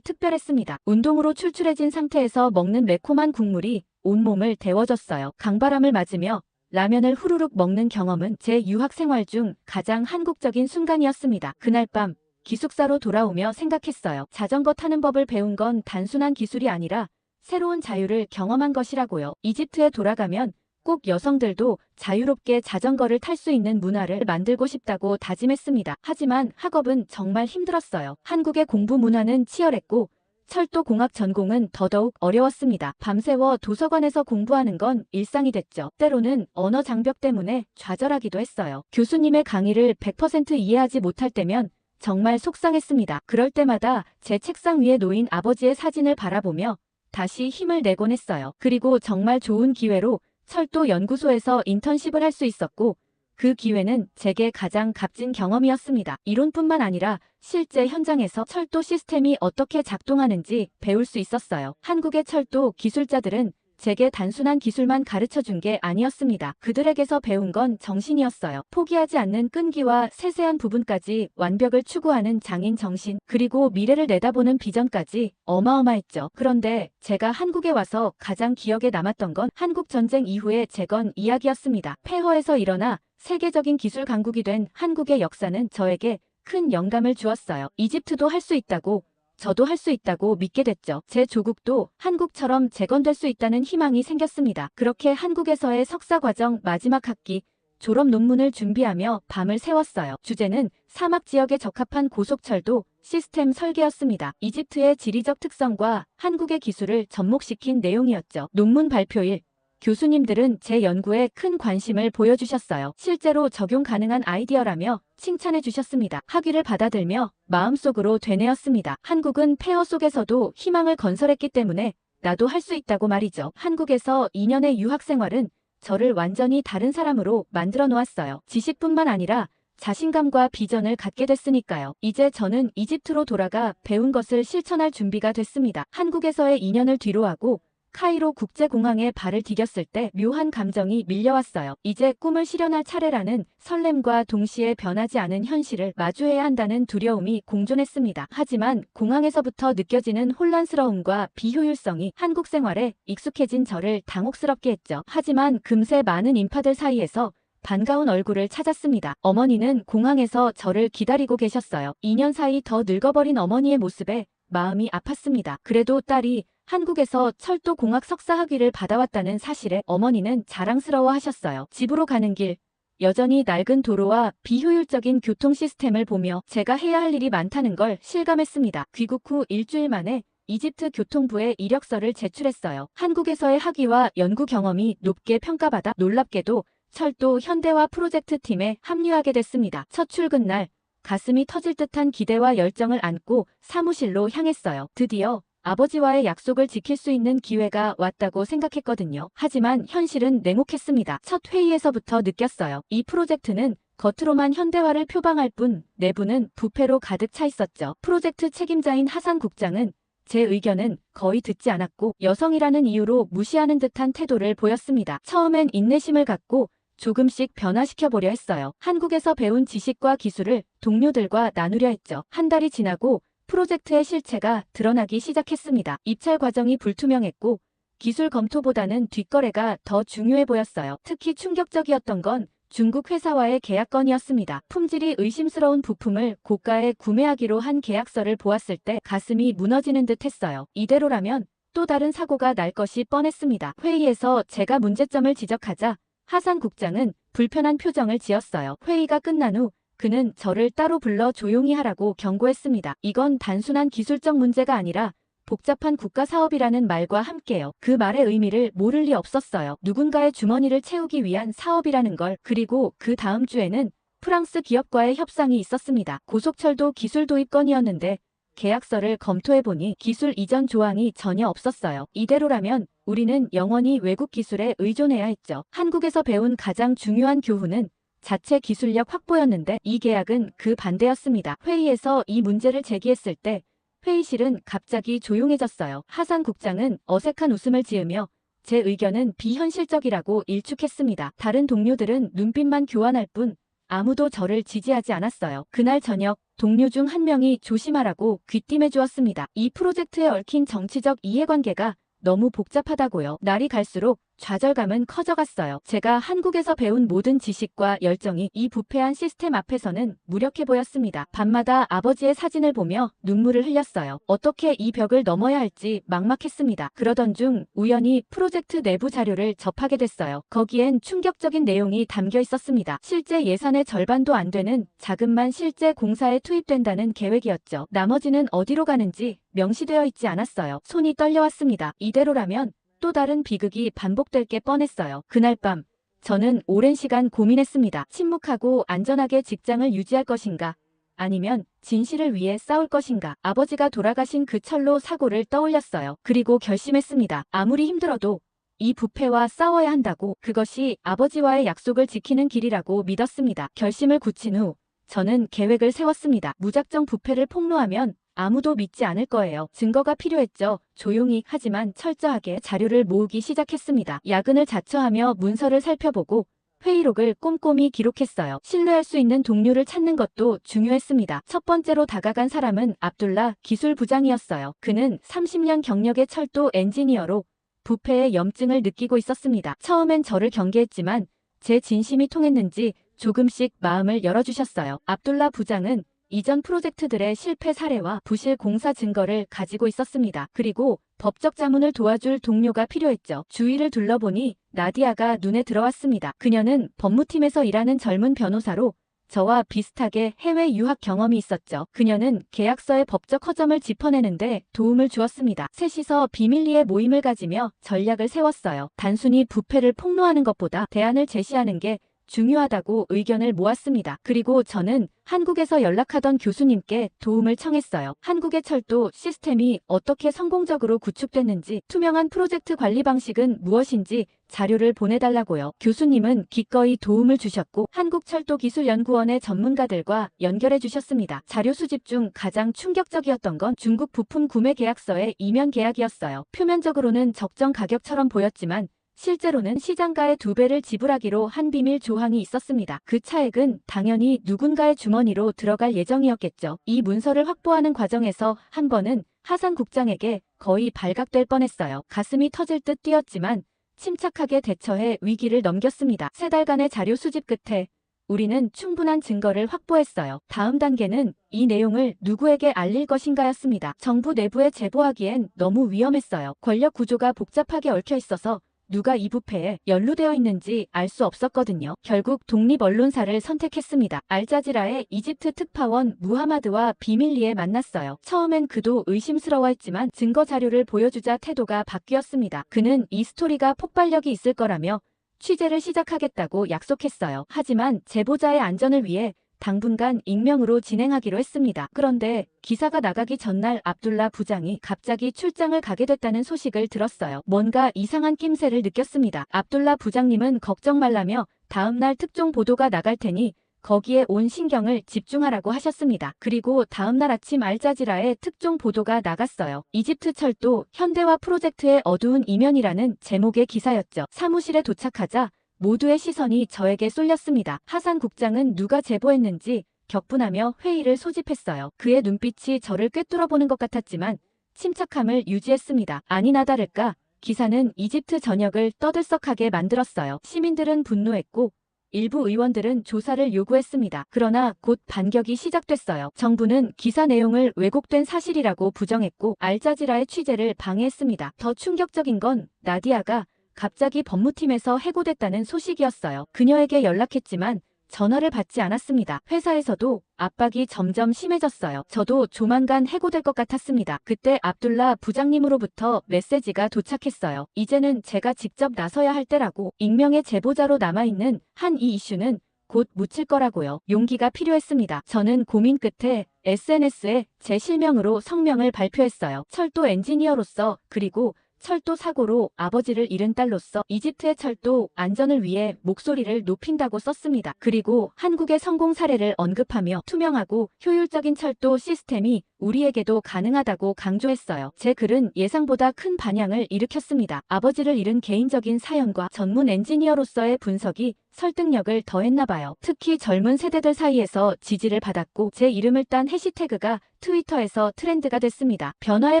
특별했습니다. 운동으로 출출해진 상태에서 먹는 매콤한 국물이 온몸을 데워줬어요. 강바람을 맞으며 라면을 후루룩 먹는 경험은 제 유학 생활 중 가장 한국적인 순간이었습니다. 그날 밤 기숙사로 돌아오며 생각했어요. 자전거 타는 법을 배운 건 단순한 기술이 아니라 새로운 자유를 경험한 것이라고요. 이집트에 돌아가면 꼭 여성들도 자유롭게 자전거를 탈 수 있는 문화를 만들고 싶다고 다짐했습니다. 하지만 학업은 정말 힘들었어요. 한국의 공부 문화는 치열했고 철도공학 전공은 더더욱 어려웠습니다. 밤새워 도서관에서 공부하는 건 일상이 됐죠. 때로는 언어 장벽 때문에 좌절하기도 했어요. 교수님의 강의를 100% 이해하지 못할 때면 정말 속상했습니다. 그럴 때마다 제 책상 위에 놓인 아버지의 사진을 바라보며 다시 힘을 내곤 했어요. 그리고 정말 좋은 기회로 철도 연구소에서 인턴십을 할 수 있었고 그 기회는 제게 가장 값진 경험이었습니다. 이론뿐만 아니라 실제 현장에서 철도 시스템이 어떻게 작동하는지 배울 수 있었어요. 한국의 철도 기술자들은 제게 단순한 기술만 가르쳐준 게 아니었습니다. 그들에게서 배운 건 정신이었어요. 포기하지 않는 끈기와 세세한 부분까지 완벽을 추구하는 장인 정신, 그리고 미래를 내다보는 비전까지 어마어마했죠. 그런데 제가 한국에 와서 가장 기억에 남았던 건 한국전쟁 이후의 재건 이야기였습니다. 폐허에서 일어나 세계적인 기술 강국이 된 한국의 역사는 저에게 큰 영감을 주었어요. 이집트도 할 수 있다고, 저도 할 수 있다고 믿게 됐죠. 제 조국도 한국처럼 재건될 수 있다는 희망이 생겼습니다. 그렇게 한국에서의 석사과정 마지막 학기 졸업 논문을 준비하며 밤을 새웠어요. 주제는 사막 지역에 적합한 고속철도 시스템 설계였습니다. 이집트의 지리적 특성과 한국의 기술을 접목시킨 내용이었죠. 논문 발표일 교수님들은 제 연구에 큰 관심을 보여주셨어요. 실제로 적용 가능한 아이디어라며 칭찬해 주셨습니다. 학위를 받아들며 마음속으로 되뇌었습니다. 한국은 폐허 속에서도 희망을 건설했기 때문에 나도 할 수 있다고 말이죠. 한국에서 2년의 유학 생활은 저를 완전히 다른 사람으로 만들어 놓았어요. 지식뿐만 아니라 자신감과 비전을 갖게 됐으니까요. 이제 저는 이집트로 돌아가 배운 것을 실천할 준비가 됐습니다. 한국에서의 2년을 뒤로하고 카이로 국제공항에 발을 디뎠을 때 묘한 감정이 밀려왔어요. 이제 꿈을 실현할 차례라는 설렘과 동시에 변하지 않은 현실을 마주해야 한다는 두려움이 공존했습니다. 하지만 공항에서부터 느껴지는 혼란스러움과 비효율성이 한국 생활에 익숙해진 저를 당혹스럽게 했죠. 하지만 금세 많은 인파들 사이에서 반가운 얼굴을 찾았습니다. 어머니는 공항에서 저를 기다리고 계셨어요. 2년 사이 더 늙어버린 어머니의 모습에 마음이 아팠습니다. 그래도 딸이 한국에서 철도공학 석사 학위를 받아왔다는 사실에 어머니는 자랑스러워하셨어요. 집으로 가는 길, 여전히 낡은 도로와 비효율적인 교통 시스템을 보며 제가 해야 할 일이 많다는 걸 실감했습니다. 귀국 후 일주일 만에 이집트 교통부에 이력서를 제출했어요. 한국에서의 학위와 연구 경험이 높게 평가받아 놀랍게도 철도 현대화 프로젝트 팀에 합류하게 됐습니다. 첫 출근 날 가슴이 터질 듯한 기대와 열정을 안고 사무실로 향했어요. 드디어 아버지와의 약속을 지킬 수 있는 기회가 왔다고 생각했거든요. 하지만 현실은 냉혹했습니다. 첫 회의에서부터 느꼈어요. 이 프로젝트는 겉으로만 현대화를 표방할 뿐 내부는 부패로 가득 차 있었죠. 프로젝트 책임자인 하산 국장은 제 의견은 거의 듣지 않았고 여성이라는 이유로 무시하는 듯한 태도를 보였습니다. 처음엔 인내심을 갖고 조금씩 변화시켜보려 했어요. 한국에서 배운 지식과 기술을 동료들과 나누려 했죠. 한 달이 지나고 프로젝트의 실체가 드러나기 시작했습니다. 입찰 과정이 불투명했고 기술 검토보다는 뒷거래가 더 중요해 보였어요. 특히 충격적이었던 건 중국 회사와의 계약 건이었습니다. 품질이 의심스러운 부품을 고가에 구매하기로 한 계약서를 보았을 때 가슴이 무너지는 듯 했어요. 이대로라면 또 다른 사고가 날 것이 뻔했습니다. 회의에서 제가 문제점을 지적하자 하산 국장은 불편한 표정을 지었어요. 회의가 끝난 후 그는 저를 따로 불러 조용히 하라고 경고했습니다. 이건 단순한 기술적 문제가 아니라 복잡한 국가 사업이라는 말과 함께요. 그 말의 의미를 모를 리 없었어요. 누군가의 주머니를 채우기 위한 사업이라는 걸. 그리고 그 다음 주에는 프랑스 기업과의 협상이 있었습니다. 고속철도 기술 도입 건이었는데 계약서를 검토해보니 기술 이전 조항이 전혀 없었어요. 이대로라면 우리는 영원히 외국 기술에 의존해야 했죠. 한국에서 배운 가장 중요한 교훈은 자체 기술력 확보였는데 이 계약은 그 반대였습니다. 회의에서 이 문제를 제기했을 때 회의실은 갑자기 조용해졌어요. 하산 국장은 어색한 웃음을 지으며 제 의견은 비현실적이라고 일축했습니다. 다른 동료들은 눈빛만 교환할 뿐 아무도 저를 지지하지 않았어요. 그날 저녁 동료 중 한 명이 조심하라고 귀띔해 주었습니다. 이 프로젝트에 얽힌 정치적 이해관계가 너무 복잡하다고요. 날이 갈수록 좌절감은 커져갔어요. 제가 한국에서 배운 모든 지식과 열정이 이 부패한 시스템 앞에서는 무력해 보였습니다. 밤마다 아버지의 사진을 보며 눈물을 흘렸어요. 어떻게 이 벽을 넘어야 할지 막막했습니다. 그러던 중 우연히 프로젝트 내부 자료를 접하게 됐어요. 거기엔 충격적인 내용이 담겨 있었습니다. 실제 예산의 절반도 안 되는 자금만 실제 공사에 투입된다는 계획이었죠. 나머지는 어디로 가는지 명시되어 있지 않았어요. 손이 떨려왔습니다. 이대로라면 또 다른 비극이 반복될 게 뻔했어요. 그날 밤 저는 오랜 시간 고민했습니다. 침묵하고 안전하게 직장을 유지할 것인가 아니면 진실을 위해 싸울 것인가. 아버지가 돌아가신 그 철로 사고를 떠올렸어요. 그리고 결심했습니다. 아무리 힘들어도 이 부패와 싸워야 한다고. 그것이 아버지와의 약속을 지키는 길이라고 믿었습니다. 결심을 굳힌 후 저는 계획을 세웠습니다. 무작정 부패를 폭로하면 아무도 믿지 않을 거예요. 증거가 필요했죠. 조용히 하지만 철저하게 자료를 모으기 시작했습니다. 야근을 자처하며 문서를 살펴보고 회의록을 꼼꼼히 기록했어요. 신뢰할 수 있는 동료를 찾는 것도 중요했습니다. 첫 번째로 다가간 사람은 압둘라 기술부장이었어요. 그는 30년 경력의 철도 엔지니어로 부패의 염증을 느끼고 있었습니다. 처음엔 저를 경계했지만 제 진심이 통했는지 조금씩 마음을 열어주셨어요. 압둘라 부장은 이전 프로젝트들의 실패 사례와 부실 공사 증거를 가지고 있었습니다. 그리고 법적 자문을 도와줄 동료가 필요했죠. 주위를 둘러보니 나디아가 눈에 들어왔습니다. 그녀는 법무팀에서 일하는 젊은 변호사로 저와 비슷하게 해외 유학 경험이 있었죠. 그녀는 계약서의 법적 허점을 짚어내는데 도움을 주었습니다. 셋이서 비밀리에 모임을 가지며 전략을 세웠어요. 단순히 부패를 폭로하는 것보다 대안을 제시하는 게 중요하다고 의견을 모았습니다. 그리고 저는 한국에서 연락하던 교수님께 도움을 청했어요. 한국의 철도 시스템이 어떻게 성공적으로 구축됐는지, 투명한 프로젝트 관리 방식은 무엇인지 자료를 보내달라고요. 교수님은 기꺼이 도움을 주셨고 한국철도기술연구원의 전문가들과 연결해 주셨습니다. 자료 수집 중 가장 충격적이었던 건 중국 부품 구매 계약서의 이면 계약이었어요. 표면적으로는 적정 가격처럼 보였지만 실제로는 시장가의 2배를 지불하기로 한 비밀 조항이 있었습니다. 그 차액은 당연히 누군가의 주머니로 들어갈 예정이었겠죠. 이 문서를 확보하는 과정에서 한 번은 하산 국장에게 거의 발각될 뻔했어요. 가슴이 터질 듯 뛰었지만 침착하게 대처해 위기를 넘겼습니다. 3달간의 자료 수집 끝에 우리는 충분한 증거를 확보했어요. 다음 단계는 이 내용을 누구에게 알릴 것인가였습니다. 정부 내부에 제보하기엔 너무 위험했어요. 권력 구조가 복잡하게 얽혀 있어서 누가 이 부패에 연루되어 있는지 알 수 없었거든요. 결국 독립 언론사를 선택했습니다. 알자지라의 이집트 특파원 무하마드와 비밀리에 만났어요. 처음엔 그도 의심스러워했지만 증거 자료를 보여주자 태도가 바뀌었습니다. 그는 이 스토리가 폭발력이 있을 거라며 취재를 시작하겠다고 약속했어요. 하지만 제보자의 안전을 위해 당분간 익명으로 진행하기로 했습니다. 그런데 기사가 나가기 전날 압둘라 부장이 갑자기 출장을 가게 됐다는 소식을 들었어요. 뭔가 이상한 낌새를 느꼈습니다. 압둘라 부장님은 걱정 말라며 다음날 특종 보도가 나갈 테니 거기에 온 신경을 집중하라고 하셨습니다. 그리고 다음날 아침 알자지라에 특종 보도가 나갔어요. 이집트 철도 현대화 프로젝트의 어두운 이면이라는 제목의 기사였죠. 사무실에 도착하자 모두의 시선이 저에게 쏠렸습니다. 하산 국장은 누가 제보했는지 격분하며 회의를 소집했어요. 그의 눈빛이 저를 꿰뚫어보는 것 같았지만 침착함을 유지했습니다. 아니나 다를까 기사는 이집트 전역을 떠들썩하게 만들었어요. 시민들은 분노했고 일부 의원들은 조사를 요구했습니다. 그러나 곧 반격이 시작됐어요. 정부는 기사 내용을 왜곡된 사실이라고 부정했고 알자지라의 취재를 방해했습니다. 더 충격적인 건 나디아가 갑자기 법무팀에서 해고됐다는 소식이었어요. 그녀에게 연락했지만 전화를 받지 않았습니다. 회사에서도 압박이 점점 심해졌어요. 저도 조만간 해고될 것 같았습니다. 그때 압둘라 부장님으로부터 메시지가 도착했어요. 이제는 제가 직접 나서야 할 때라고. 익명의 제보자로 남아있는 한 이 이슈는 곧 묻힐 거라고요. 용기가 필요했습니다. 저는 고민 끝에 SNS에 제 실명으로 성명을 발표했어요. 철도 엔지니어로서 그리고 철도 사고로 아버지를 잃은 딸로서 이집트의 철도 안전을 위해 목소리를 높인다고 썼습니다. 그리고 한국의 성공 사례를 언급하며 투명하고 효율적인 철도 시스템이 우리에게도 가능하다고 강조했어요. 제 글은 예상보다 큰 반향을 일으켰습니다. 아버지를 잃은 개인적인 사연과 전문 엔지니어로서의 분석이 설득력을 더했나봐요. 특히 젊은 세대들 사이에서 지지를 받았고 제 이름을 딴 해시태그가 트위터에서 트렌드가 됐습니다. 변화의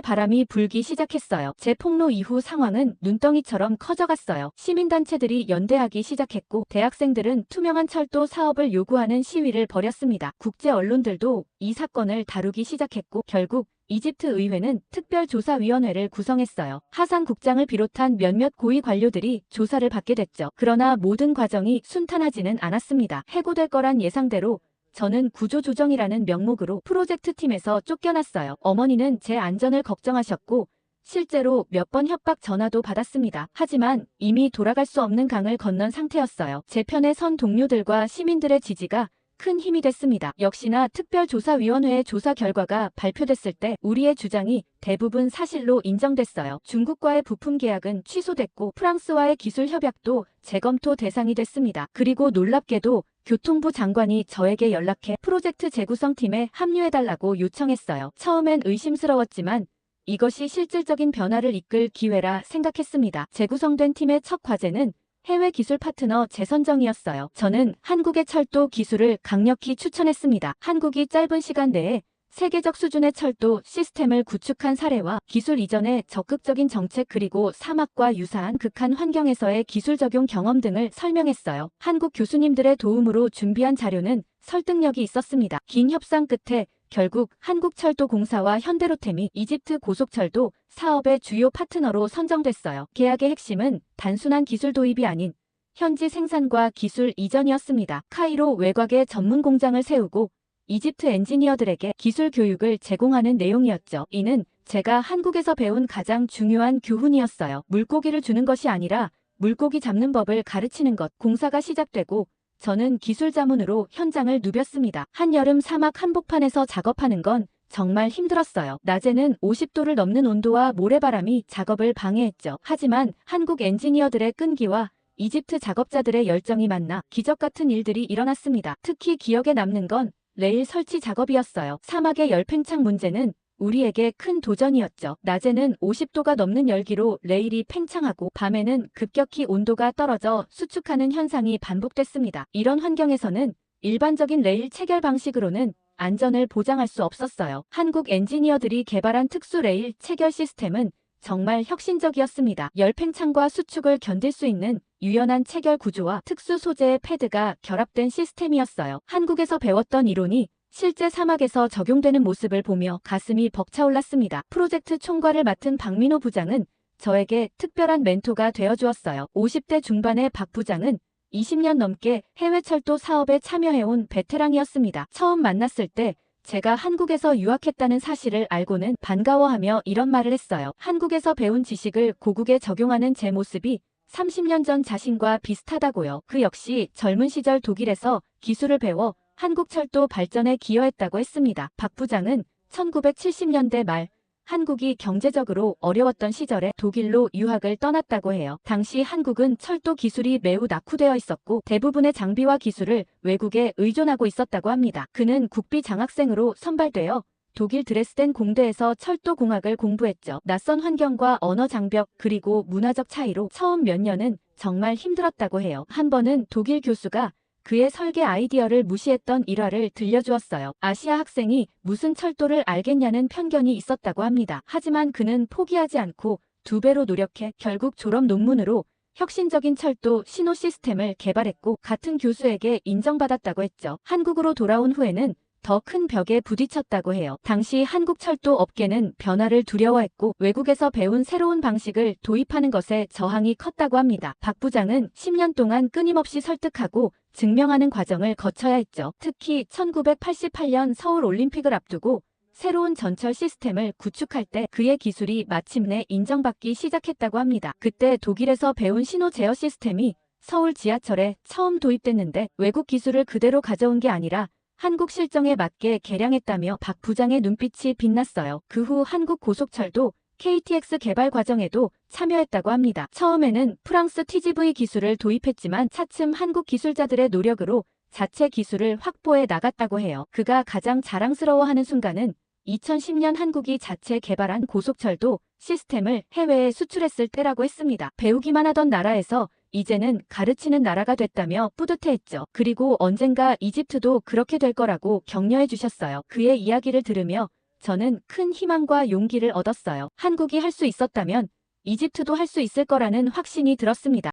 바람이 불기 시작했어요. 제 폭로 이후 상황은 눈덩이처럼 커져갔어요. 시민단체들이 연대하기 시작했고 대학생들은 투명한 철도 사업을 요구하는 시위를 벌였습니다. 국제 언론들도 이 사건을 다루기 시작했고 결국 이집트 의회는 특별조사위원회를 구성했어요. 하산 국장을 비롯한 몇몇 고위 관료들이 조사를 받게 됐죠. 그러나 모든 과정이 순탄하지는 않았습니다. 해고될 거란 예상대로 저는 구조조정이라는 명목으로 프로젝트 팀에서 쫓겨났어요. 어머니는 제 안전을 걱정하셨고 실제로 몇 번 협박 전화도 받았습니다. 하지만 이미 돌아갈 수 없는 강을 건넌 상태였어요. 제 편에 선 동료들과 시민들의 지지가 큰 힘이 됐습니다. 역시나 특별조사위원회의 조사 결과가 발표됐을 때 우리의 주장이 대부분 사실로 인정됐어요. 중국과의 부품 계약은 취소됐고 프랑스와의 기술 협약도 재검토 대상이 됐습니다. 그리고 놀랍게도 교통부 장관이 저에게 연락해 프로젝트 재구성팀에 합류해달라고 요청했어요. 처음엔 의심스러웠지만 이것이 실질적인 변화를 이끌 기회라 생각했습니다. 재구성된 팀의 첫 과제는 해외 기술 파트너 재선정이었어요. 저는 한국의 철도 기술을 강력히 추천했습니다. 한국이 짧은 시간 내에 세계적 수준의 철도 시스템을 구축한 사례와 기술 이전의 적극적인 정책 그리고 사막과 유사한 극한 환경에서의 기술 적용 경험 등을 설명했어요. 한국 교수님들의 도움으로 준비한 자료는 설득력이 있었습니다. 긴 협상 끝에 결국 한국철도공사와 현대로템이 이집트 고속철도 사업의 주요 파트너로 선정됐어요. 계약의 핵심은 단순한 기술 도입이 아닌 현지 생산과 기술 이전이었습니다. 카이로 외곽에 전문 공장을 세우고 이집트 엔지니어들에게 기술 교육을 제공하는 내용이었죠. 이는 제가 한국에서 배운 가장 중요한 교훈이었어요. 물고기를 주는 것이 아니라 물고기 잡는 법을 가르치는 것. 공사가 시작되고 저는 기술 자문으로 현장을 누볐습니다. 한여름 사막 한복판에서 작업하는 건 정말 힘들었어요. 낮에는 50도를 넘는 온도와 모래바람이 작업을 방해했죠. 하지만 한국 엔지니어들의 끈기와 이집트 작업자들의 열정이 만나 기적 같은 일들이 일어났습니다. 특히 기억에 남는 건 레일 설치 작업이었어요. 사막의 열팽창 문제는 우리에게 큰 도전이었죠. 낮에는 50도가 넘는 열기로 레일이 팽창하고 밤에는 급격히 온도가 떨어져 수축하는 현상이 반복됐습니다. 이런 환경에서는 일반적인 레일 체결 방식으로는 안전을 보장할 수 없었어요. 한국 엔지니어들이 개발한 특수 레일 체결 시스템은 정말 혁신적이었습니다. 열팽창과 수축을 견딜 수 있는 유연한 체결 구조와 특수 소재의 패드가 결합된 시스템이었어요. 한국에서 배웠던 이론이 실제 사막에서 적용되는 모습을 보며 가슴이 벅차올랐습니다. 프로젝트 총괄을 맡은 박민호 부장은 저에게 특별한 멘토가 되어주었어요. 50대 중반의 박 부장은 20년 넘게 해외 철도 사업에 참여해온 베테랑이었습니다. 처음 만났을 때 제가 한국에서 유학했다는 사실을 알고는 반가워하며 이런 말을 했어요. 한국에서 배운 지식을 고국에 적용하는 제 모습이 30년 전 자신과 비슷하다고요. 그 역시 젊은 시절 독일에서 기술을 배워 한국 철도 발전에 기여했다고 했습니다. 박 부장은 1970년대 말 한국이 경제적으로 어려웠던 시절에 독일로 유학을 떠났다고 해요. 당시 한국은 철도 기술이 매우 낙후되어 있었고 대부분의 장비와 기술을 외국에 의존하고 있었다고 합니다. 그는 국비 장학생으로 선발되어 독일 드레스덴 공대에서 철도공학을 공부했죠. 낯선 환경과 언어 장벽 그리고 문화적 차이로 처음 몇 년은 정말 힘들었다고 해요. 한 번은 독일 교수가 그의 설계 아이디어를 무시했던 일화를 들려주었어요. 아시아 학생이 무슨 철도를 알겠냐는 편견이 있었다고 합니다. 하지만 그는 포기하지 않고 2배로 노력해 결국 졸업 논문으로 혁신적인 철도 신호 시스템을 개발했고 같은 교수에게 인정받았다고 했죠. 한국으로 돌아온 후에는 더 큰 벽에 부딪혔다고 해요. 당시 한국 철도 업계는 변화를 두려워했고 외국에서 배운 새로운 방식을 도입하는 것에 저항이 컸다고 합니다. 박 부장은 10년 동안 끊임없이 설득하고 증명하는 과정을 거쳐야 했죠. 특히 1988년 서울 올림픽을 앞두고 새로운 전철 시스템을 구축할 때 그의 기술이 마침내 인정받기 시작했다고 합니다. 그때 독일에서 배운 신호 제어 시스템이 서울 지하철에 처음 도입됐는데 외국 기술을 그대로 가져온 게 아니라 한국 실정에 맞게 개량했다며 박 부장의 눈빛이 빛났어요. 그 후 한국 고속철도 KTX 개발 과정에도 참여했다고 합니다. 처음에는 프랑스 TGV 기술을 도입했지만 차츰 한국 기술자들의 노력으로 자체 기술을 확보해 나갔다고 해요. 그가 가장 자랑스러워하는 순간은 2010년 한국이 자체 개발한 고속철도 시스템을 해외에 수출했을 때라고 했습니다. 배우기만 하던 나라에서 이제는 가르치는 나라가 됐다며 뿌듯해했죠. 그리고 언젠가 이집트도 그렇게 될 거라고 격려해 주셨어요. 그의 이야기를 들으며 저는 큰 희망과 용기를 얻었어요. 한국이 할 수 있었다면 이집트도 할 수 있을 거라는 확신이 들었습니다.